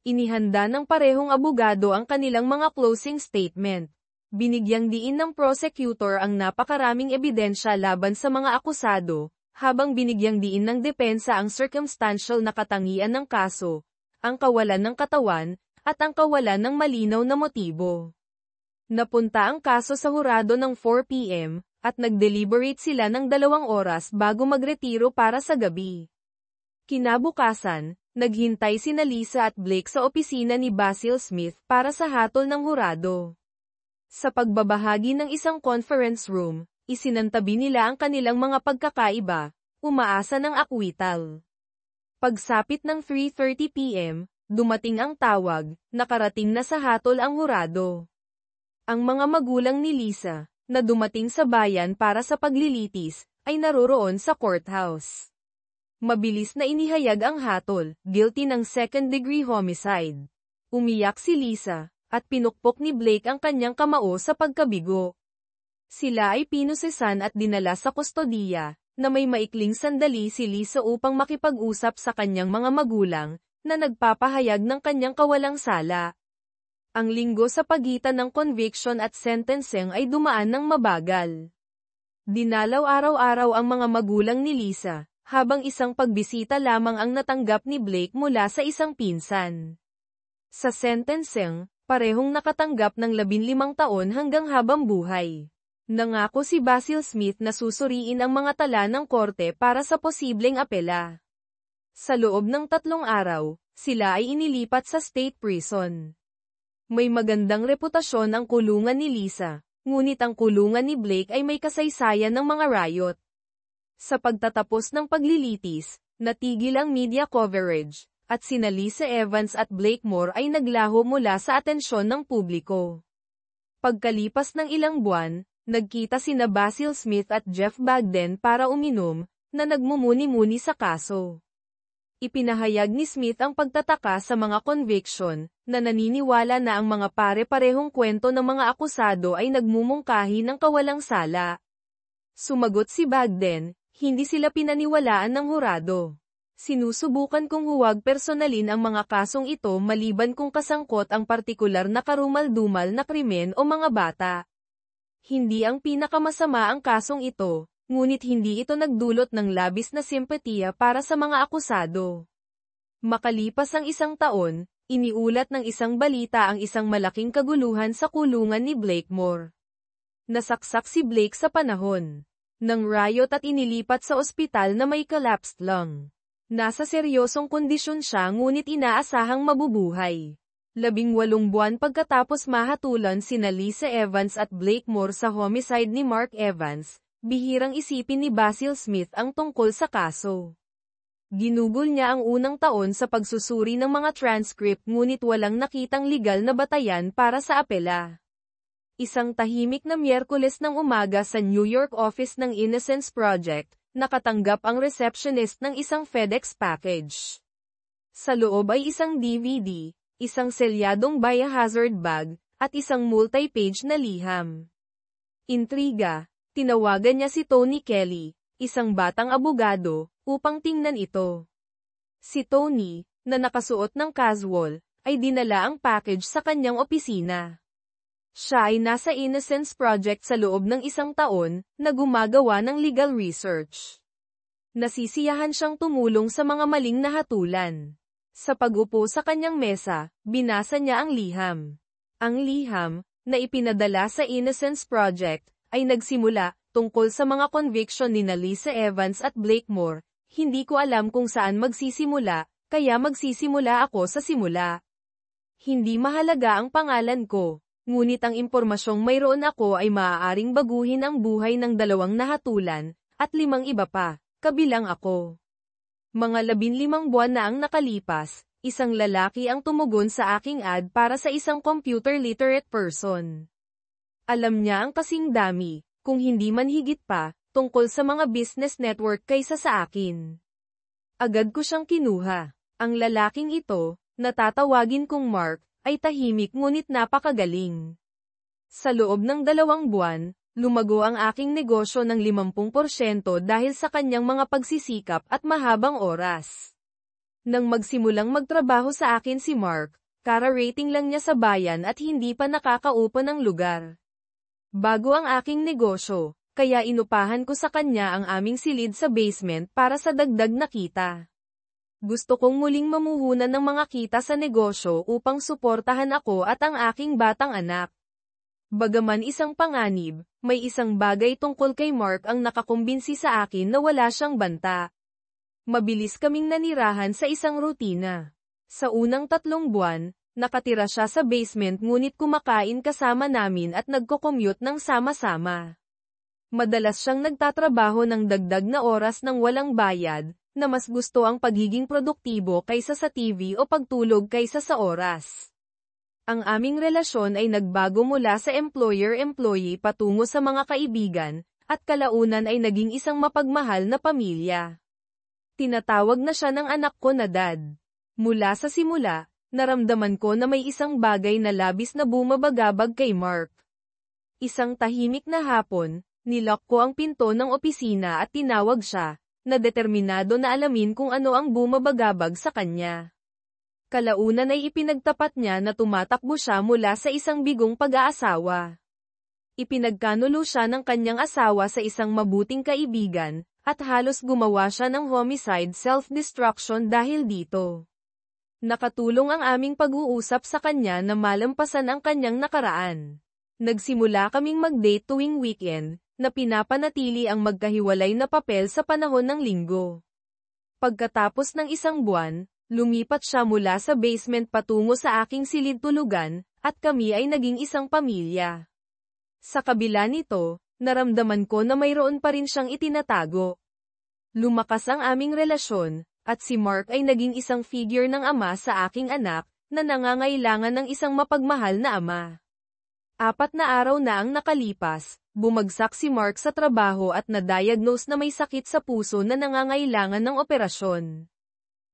Inihanda ng parehong abogado ang kanilang mga closing statement. Binigyang diin ng prosecutor ang napakaraming ebidensya laban sa mga akusado, habang binigyang diin ng depensa ang circumstantial na katangian ng kaso, ang kawalan ng katawan, at ang kawalan ng malinaw na motibo. Napunta ang kaso sa hurado ng 4 p.m., at nag-deliberate sila ng 2 oras bago magretiro para sa gabi. Kinabukasan, Naghintay sina Lisa at Blake sa opisina ni Basil Smith para sa hatol ng hurado. Sa pagbabahagi ng isang conference room, isinantabi nila ang kanilang mga pagkakaiba, umaasa ng akwital. Pagsapit ng 3:30 p.m., dumating ang tawag, nakarating na sa hatol ang hurado. Ang mga magulang ni Lisa, na dumating sa bayan para sa paglilitis, ay naroroon sa courthouse. Mabilis na inihayag ang hatol, guilty ng second-degree homicide. Umiyak si Lisa, at pinukpok ni Blake ang kanyang kamao sa pagkabigo. Sila ay pinusesan at dinala sa kustodiya, na may maikling sandali si Lisa upang makipag-usap sa kanyang mga magulang, na nagpapahayag ng kanyang kawalang sala. Ang linggo sa pagitan ng conviction at sentencing ay dumaan ng mabagal. Dinalaw araw-araw ang mga magulang ni Lisa, habang isang pagbisita lamang ang natanggap ni Blake mula sa isang pinsan. Sa sentencing, parehong nakatanggap ng 15 taon hanggang habang buhay. Nangako si Basil Smith na susuriin ang mga tala ng korte para sa posibleng apela. Sa loob ng 3 araw, sila ay inilipat sa state prison. May magandang reputasyon ang kulungan ni Lisa, ngunit ang kulungan ni Blake ay may kasaysayan ng mga riot. Sa pagtatapos ng paglilitis, natigil ang media coverage, at sina Lisa Evans at Blakemore ay naglaho mula sa atensyon ng publiko. Pagkalipas ng ilang buwan, nagkita sina Basil Smith at Jeff Bagden para uminom, na nagmumuni-muni sa kaso. Ipinahayag ni Smith ang pagtataka sa mga conviction, na naniniwala na ang mga pare-parehong kwento ng mga akusado ay nagmumungkahi ng kawalang sala. Sumagot si Bagden, hindi sila pinaniwalaan ng hurado. Sinusubukan kong huwag personalin ang mga kasong ito maliban kung kasangkot ang partikular na karumal-dumal na krimen o mga bata. Hindi ang pinakamasama ang kasong ito, ngunit hindi ito nagdulot ng labis na simpatiya para sa mga akusado. Makalipas ang 1 taon, iniulat ng isang balita ang isang malaking kaguluhan sa kulungan ni Blakemore. Nasaksak si Blake sa panahon ng riot at inilipat sa ospital na may collapsed lung. Nasa seryosong kondisyon siya ngunit inaasahang mabubuhay. 18 buwan pagkatapos mahatulan sina Lisa Evans at Blakemore sa homicide ni Mark Evans, bihirang isipin ni Basil Smith ang tungkol sa kaso. Ginugol niya ang unang taon sa pagsusuri ng mga transcript ngunit walang nakitang legal na batayan para sa apela. Isang tahimik na Miyerkules ng umaga sa New York office ng Innocence Project, nakatanggap ang receptionist ng isang FedEx package. Sa loob ay isang DVD, isang selyadong biohazard bag, at isang multi-page na liham. Intriga, tinawagan niya si Tony Kelly, isang batang abogado, upang tingnan ito. Si Tony, na nakasuot ng casual, ay dinala ang package sa kanyang opisina. Siya ay nasa Innocence Project sa loob ng 1 taon, na gumagawa ng legal research. Nasisiyahan siyang tumulong sa mga maling nahatulan. Sa pag-upo sa kanyang mesa, binasa niya ang liham. Ang liham, na ipinadala sa Innocence Project, ay nagsimula, tungkol sa mga conviction ni Lisa Evans at Blakemore. Hindi ko alam kung saan magsisimula, kaya magsisimula ako sa simula. Hindi mahalaga ang pangalan ko. Ngunit ang impormasyong mayroon ako ay maaaring baguhin ang buhay ng 2 nahatulan, at 5 iba pa, kabilang ako. Mga 15 buwan na ang nakalipas, isang lalaki ang tumugon sa aking ad para sa isang computer literate person. Alam niya ang kasing dami, kung hindi man higit pa, tungkol sa mga business network kaysa sa akin. Agad ko siyang kinuha. Ang lalaking ito, natatawagin kong Mark, ay tahimik ngunit napakagaling. Sa loob ng 2 buwan, lumago ang aking negosyo ng 50% dahil sa kanyang mga pagsisikap at mahabang oras. Nang magsimulang magtrabaho sa akin si Mark, kara-rating lang niya sa bayan at hindi pa nakakaupo ng lugar. Bago ang aking negosyo, kaya inupahan ko sa kanya ang aming silid sa basement para sa dagdag na kita. Gusto kong muling mamuhunan ng mga kita sa negosyo upang suportahan ako at ang aking batang anak. Bagaman isang panganib, may isang bagay tungkol kay Mark ang nakakumbinsi sa akin na wala siyang banta. Mabilis kaming nanirahan sa isang rutina. Sa unang 3 buwan, nakatira siya sa basement ngunit kumakain kasama namin at nagko-commute ng sama-sama. Madalas siyang nagtatrabaho ng dagdag na oras ng walang bayad, na mas gusto ang pagiging produktibo kaysa sa TV o pagtulog kaysa sa oras. Ang aming relasyon ay nagbago mula sa employer-employee patungo sa mga kaibigan, at kalaunan ay naging isang mapagmahal na pamilya. Tinatawag na siya ng anak ko na dad. Mula sa simula, naramdaman ko na may isang bagay na labis na bumabagabag kay Mark. Isang tahimik na hapon, nilock ko ang pinto ng opisina at tinawag siya, na determinado na alamin kung ano ang bumabagabag sa kanya. Kalaunan ay ipinagtapat niya na tumatakbo siya mula sa isang bigong pag-aasawa. Ipinagkanulo siya ng kanyang asawa sa isang mabuting kaibigan, at halos gumawa siya ng homicide self-destruction dahil dito. Nakatulong ang aming pag-uusap sa kanya na malampasan ang kanyang nakaraan. Nagsimula kaming mag-date tuwing weekend, na pinapanatili ang magkahiwalay na papel sa panahon ng linggo. Pagkatapos ng isang buwan, lumipat siya mula sa basement patungo sa aking silid tulugan, at kami ay naging isang pamilya. Sa kabila nito, naramdaman ko na mayroon pa rin siyang itinatago. Lumakas ang aming relasyon, at si Mark ay naging isang figure ng ama sa aking anak, na nangangailangan ng isang mapagmahal na ama. 4 na araw na ang nakalipas, bumagsak si Mark sa trabaho at na-diagnose na may sakit sa puso na nangangailangan ng operasyon.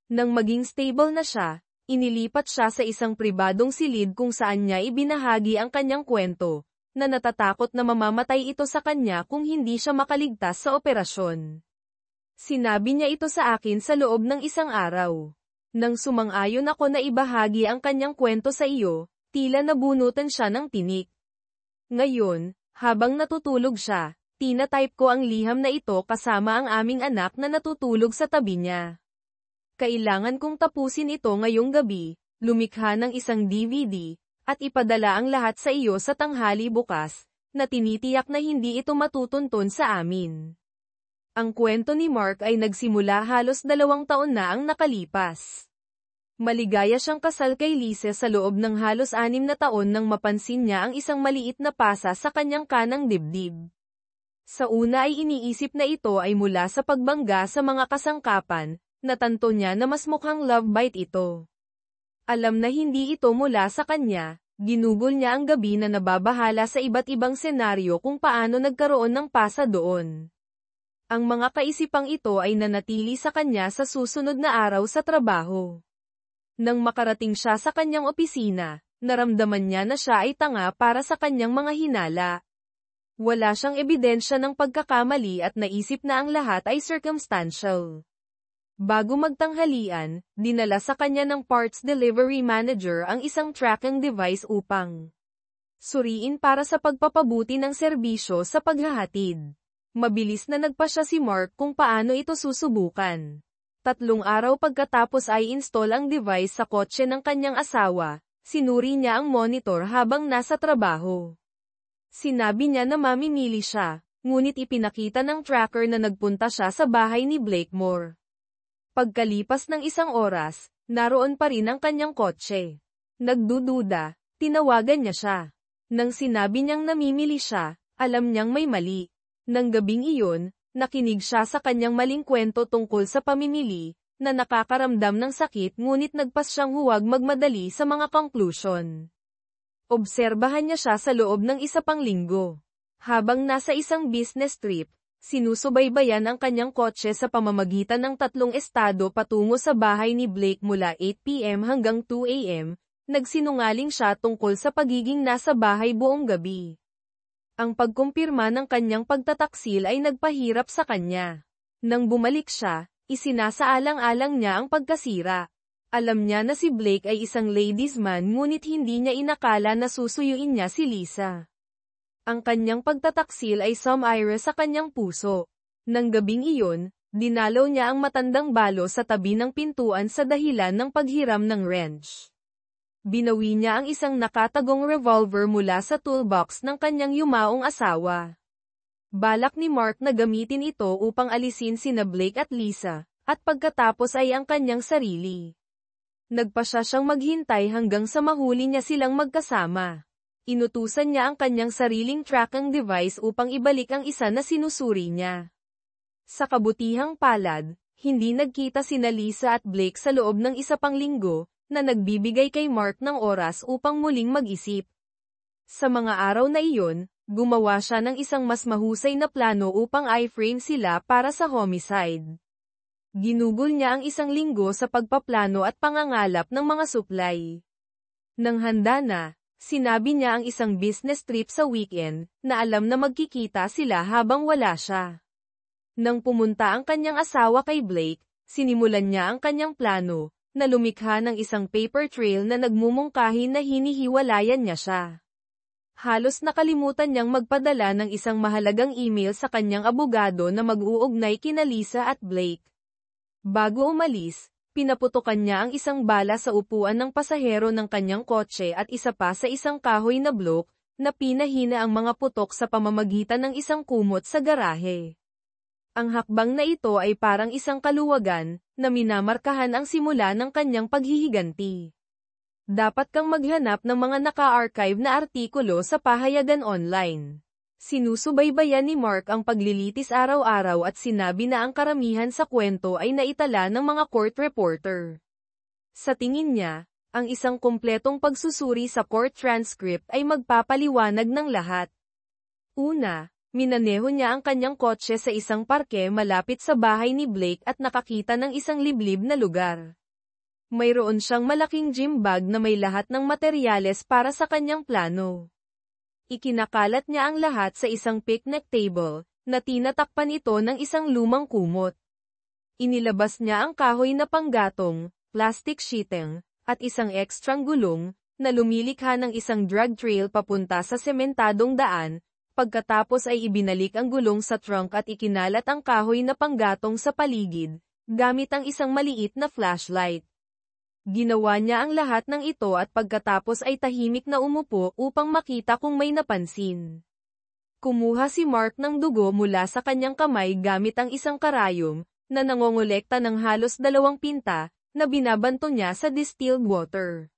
Nang maging stable na siya, inilipat siya sa isang pribadong silid kung saan niya ibinahagi ang kanyang kwento, na natatakot na mamamatay ito sa kanya kung hindi siya makaligtas sa operasyon. Sinabi niya ito sa akin sa loob ng isang araw. Nang sumang-ayon ako na ibahagi ang kanyang kwento sa iyo, tila nabunutan siya ng tinik. Ngayon, habang natutulog siya, tinatype ko ang liham na ito kasama ang aming anak na natutulog sa tabi niya. Kailangan kong tapusin ito ngayong gabi, lumikha ng isang DVD, at ipadala ang lahat sa iyo sa tanghali bukas, na tinitiyak na hindi ito matutuntun sa amin. Ang kwento ni Mark ay nagsimula halos 2 taon na ang nakalipas. Maligaya siyang kasal kay Lisa sa loob ng halos 6 na taon nang mapansin niya ang isang maliit na pasa sa kanyang kanang dibdib. Sa una ay iniisip na ito ay mula sa pagbangga sa mga kasangkapan, natanto niya na mas mukhang love bite ito. Alam na hindi ito mula sa kanya, ginugol niya ang gabi na nababahala sa iba't ibang senaryo kung paano nagkaroon ng pasa doon. Ang mga kaisipang ito ay nanatili sa kanya sa susunod na araw sa trabaho. Nang makarating siya sa kanyang opisina, naramdaman niya na siya ay tanga para sa kanyang mga hinala. Wala siyang ebidensya ng pagkakamali at naisip na ang lahat ay circumstantial. Bago magtanghalian, dinala sa kanya ng parts delivery manager ang isang tracking device upang suriin para sa pagpapabuti ng serbisyo sa paghahatid. Mabilis na nagpasya si Mark kung paano ito susubukan. 3 araw pagkatapos ay install ang device sa kotse ng kanyang asawa, sinuri niya ang monitor habang nasa trabaho. Sinabi niya na mamimili siya, ngunit ipinakita ng tracker na nagpunta siya sa bahay ni Blakemore. Pagkalipas ng 1 oras, naroon pa rin ang kanyang kotse. Nagdududa, tinawagan niya siya. Nang sinabi niyang namimili siya, alam niyang may mali. Nang gabing iyon, nakinig siya sa kanyang maling kwento tungkol sa pamimili, na nakakaramdam ng sakit ngunit nagpas siyang huwag magmadali sa mga conclusion. Obserbahan niya siya sa loob ng 1 pang linggo. Habang nasa isang business trip, sinusubaybayan ang kanyang kotse sa pamamagitan ng 3 estado patungo sa bahay ni Blake mula 8 p.m. hanggang 2 a.m., nagsinungaling siya tungkol sa pagiging nasa bahay buong gabi. Ang pagkumpirma ng kanyang pagtataksil ay nagpahirap sa kanya. Nang bumalik siya, isinasaalang-alang niya ang pagkasira. Alam niya na si Blake ay isang ladies man ngunit hindi niya inakala na susuyuin niya si Lisa. Ang kanyang pagtataksil ay sumire sa kanyang puso. Nang gabing iyon, dinalaw niya ang matandang balo sa tabi ng pintuan sa dahilan ng paghiram ng wrench. Binawi niya ang isang nakatagong revolver mula sa toolbox ng kanyang yumaong asawa. Balak ni Mark na gamitin ito upang alisin sina Blake at Lisa, at pagkatapos ay ang kanyang sarili. Nagpa siya siyang maghintay hanggang sa mahuli niya silang magkasama. Inutusan niya ang kanyang sariling tracking device upang ibalik ang isa na sinusuri niya. Sa kabutihang palad, hindi nagkita sina Lisa at Blake sa loob ng isa pang linggo, na nagbibigay kay Mark ng oras upang muling mag-isip. Sa mga araw na iyon, gumawa siya ng isang mas mahusay na plano upang i-frame sila para sa homicide. Ginugol niya ang isang linggo sa pagpaplano at pangangalap ng mga supply. Nang handa na, sinabi niya ang isang business trip sa weekend, na alam na magkikita sila habang wala siya. Nang pumunta ang kanyang asawa kay Blake, sinimulan niya ang kanyang plano, na lumikha ng isang paper trail na nagmumungkahi na hinihiwalayan niya siya. Halos nakalimutan niyang magpadala ng isang mahalagang email sa kanyang abogado na mag-uugnay kina Lisa at Blake. Bago umalis, pinaputukan niya ang isang bala sa upuan ng pasahero ng kanyang kotse at isa pa sa isang kahoy na bloke, na pinahina ang mga putok sa pamamagitan ng isang kumot sa garahe. Ang hakbang na ito ay parang isang kaluwagan, na minamarkahan ang simula ng kanyang paghihiganti. Dapat kang maghanap ng mga naka-archive na artikulo sa pahayagan online. Sinusubaybayan ni Mark ang paglilitis araw-araw at sinabi na ang karamihan sa kwento ay naitala ng mga court reporter. Sa tingin niya, ang isang kumpletong pagsusuri sa court transcript ay magpapaliwanag ng lahat. Una, minaneho niya ang kanyang kotse sa isang parke malapit sa bahay ni Blake at nakakita ng isang liblib na lugar. Mayroon siyang malaking gym bag na may lahat ng materyales para sa kanyang plano. Ikinakalat niya ang lahat sa isang picnic table, na tinatakpan ito ng isang lumang kumot. Inilabas niya ang kahoy na panggatong, plastic sheeting, at isang ekstrang gulong, na lumilikha ng isang drug trail papunta sa sementadong daan. Pagkatapos ay ibinalik ang gulong sa trunk at ikinalat ang kahoy na panggatong sa paligid, gamit ang isang maliit na flashlight. Ginawa niya ang lahat ng ito at pagkatapos ay tahimik na umupo upang makita kung may napansin. Kumuha si Mark ng dugo mula sa kanyang kamay gamit ang isang karayom, na nangongolekta ng halos 2 pinta, na binabanto niya sa distilled water.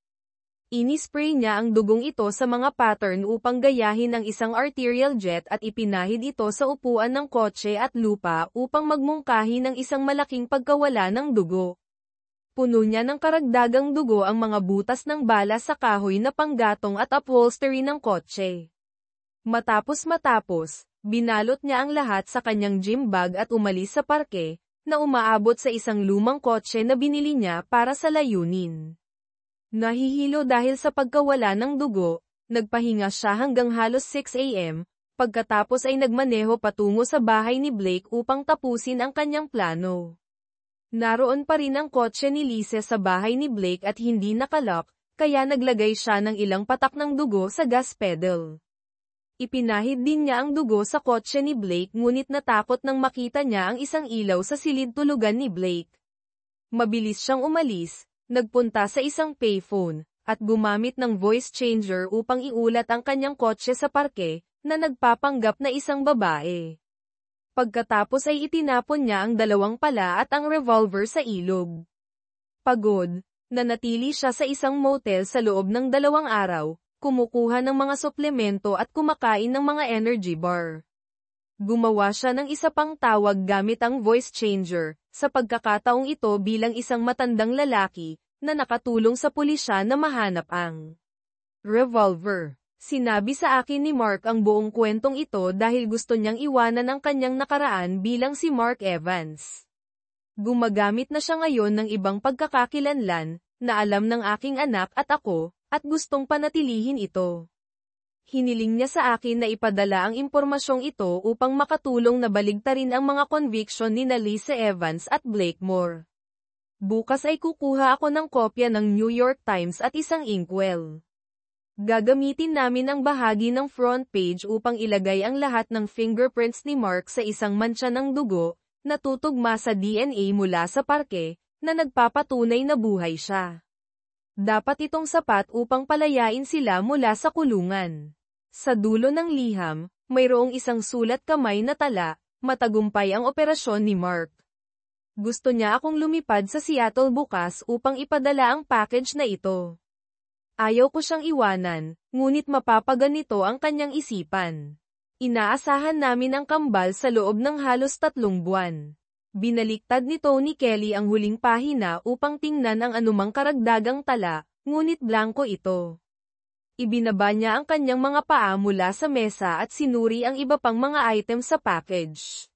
Inispray niya ang dugong ito sa mga pattern upang gayahin ang isang arterial jet at ipinahid ito sa upuan ng kotse at lupa upang magmungkahi ng isang malaking pagkawala ng dugo. Puno niya ng karagdagang dugo ang mga butas ng bala sa kahoy na panggatong at upholstery ng kotse. Matapos, binalot niya ang lahat sa kanyang gym bag at umalis sa parke, na umaabot sa isang lumang kotse na binili niya para sa layunin. Nahihilo dahil sa pagkawala ng dugo, nagpahinga siya hanggang halos 6 AM, pagkatapos ay nagmaneho patungo sa bahay ni Blake upang tapusin ang kanyang plano. Naroon pa rin ang kotse ni Lisa sa bahay ni Blake at hindi nakalock, kaya naglagay siya ng ilang patak ng dugo sa gas pedal. Ipinahid din niya ang dugo sa kotse ni Blake ngunit natakot nang makita niya ang isang ilaw sa silid tulugan ni Blake. Mabilis siyang umalis, nagpunta sa isang payphone, at gumamit ng voice changer upang iulat ang kanyang kotse sa parke, na nagpapanggap na isang babae. Pagkatapos ay itinapon niya ang 2 pala at ang revolver sa ilog. Pagod, nanatili siya sa isang motel sa loob ng 2 araw, kumukuha ng mga suplemento at kumakain ng mga energy bar. Gumawa siya ng isa pang tawag gamit ang voice changer, sa pagkakataong ito bilang isang matandang lalaki, na nakatulong sa pulisya na mahanap ang revolver. Sinabi sa akin ni Mark ang buong kwentong ito dahil gusto niyang iwanan ang kanyang nakaraan bilang si Mark Evans. Gumagamit na siya ngayon ng ibang pagkakakilanlan, na alam ng aking anak at ako, at gustong panatilihin ito. Hiniling niya sa akin na ipadala ang impormasyong ito upang makatulong na baligtarin ang mga conviction ni Lisa Evans at Blakemore. Bukas ay kukuha ako ng kopya ng New York Times at isang inkwell. Gagamitin namin ang bahagi ng front page upang ilagay ang lahat ng fingerprints ni Mark sa isang mantsa ng dugo, na tutugma sa DNA mula sa parke, na nagpapatunay na buhay siya. Dapat itong sapat upang palayain sila mula sa kulungan. Sa dulo ng liham, mayroong isang sulat kamay na tala, matagumpay ang operasyon ni Mark. Gusto niya akong lumipad sa Seattle bukas upang ipadala ang package na ito. Ayaw ko siyang iwanan, ngunit mapapaganito ang kanyang isipan. Inaasahan namin ang kambal sa loob ng halos 3 buwan. Binaliktad ni Tony Kelly ang huling pahina upang tingnan ang anumang karagdagang tala, ngunit blanko ito. Ibinaba niya ang kanyang mga paa mula sa mesa at sinuri ang iba pang mga item sa package.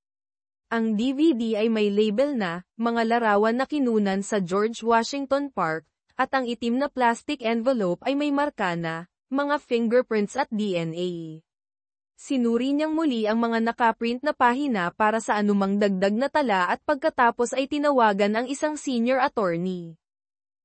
Ang DVD ay may label na, mga larawan na kinunan sa George Washington Park, at ang itim na plastic envelope ay may marka na, mga fingerprints at DNA. Sinuri niyang muli ang mga nakaprint na pahina para sa anumang dagdag na tala at pagkatapos ay tinawagan ang isang senior attorney.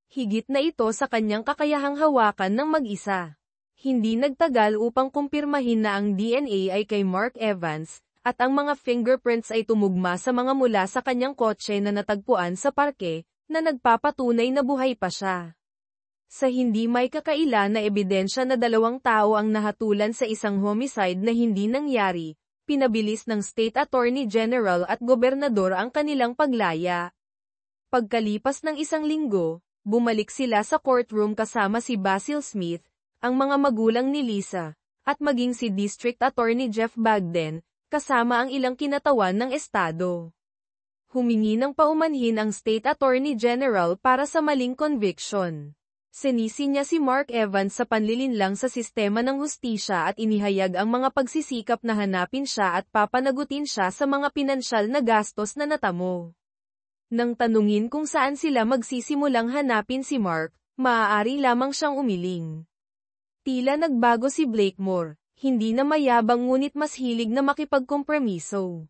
Higit na ito sa kanyang kakayahang hawakan ng mag-isa. Hindi nagtagal upang kumpirmahin na ang DNA ay kay Mark Evans, at ang mga fingerprints ay tumugma sa mga mula sa kanyang kotse na natagpuan sa parke, na nagpapatunay na buhay pa siya. Sa hindi may kakaila na ebidensya na 2 tao ang nahatulan sa isang homicide na hindi nangyari, pinabilis ng State Attorney General at Gobernador ang kanilang paglaya. Pagkalipas ng 1 linggo, bumalik sila sa courtroom kasama si Basil Smith, ang mga magulang ni Lisa, at maging si District Attorney Jeff Bagden, kasama ang ilang kinatawan ng estado. Humingi ng paumanhin ang State Attorney General para sa maling conviction. Sinisi niya si Mark Evans sa panlilinlang sa sistema ng hustisya at inihayag ang mga pagsisikap na hanapin siya at papanagutin siya sa mga pinansyal na gastos na natamo. Nang tanungin kung saan sila magsisimulang hanapin si Mark, maaari lamang siyang umiling. Tila nagbago si Blakemore, hindi na mayabang ngunit mas hilig na makipagkompromiso.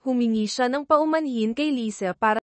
Humingi siya ng paumanhin kay Lisa para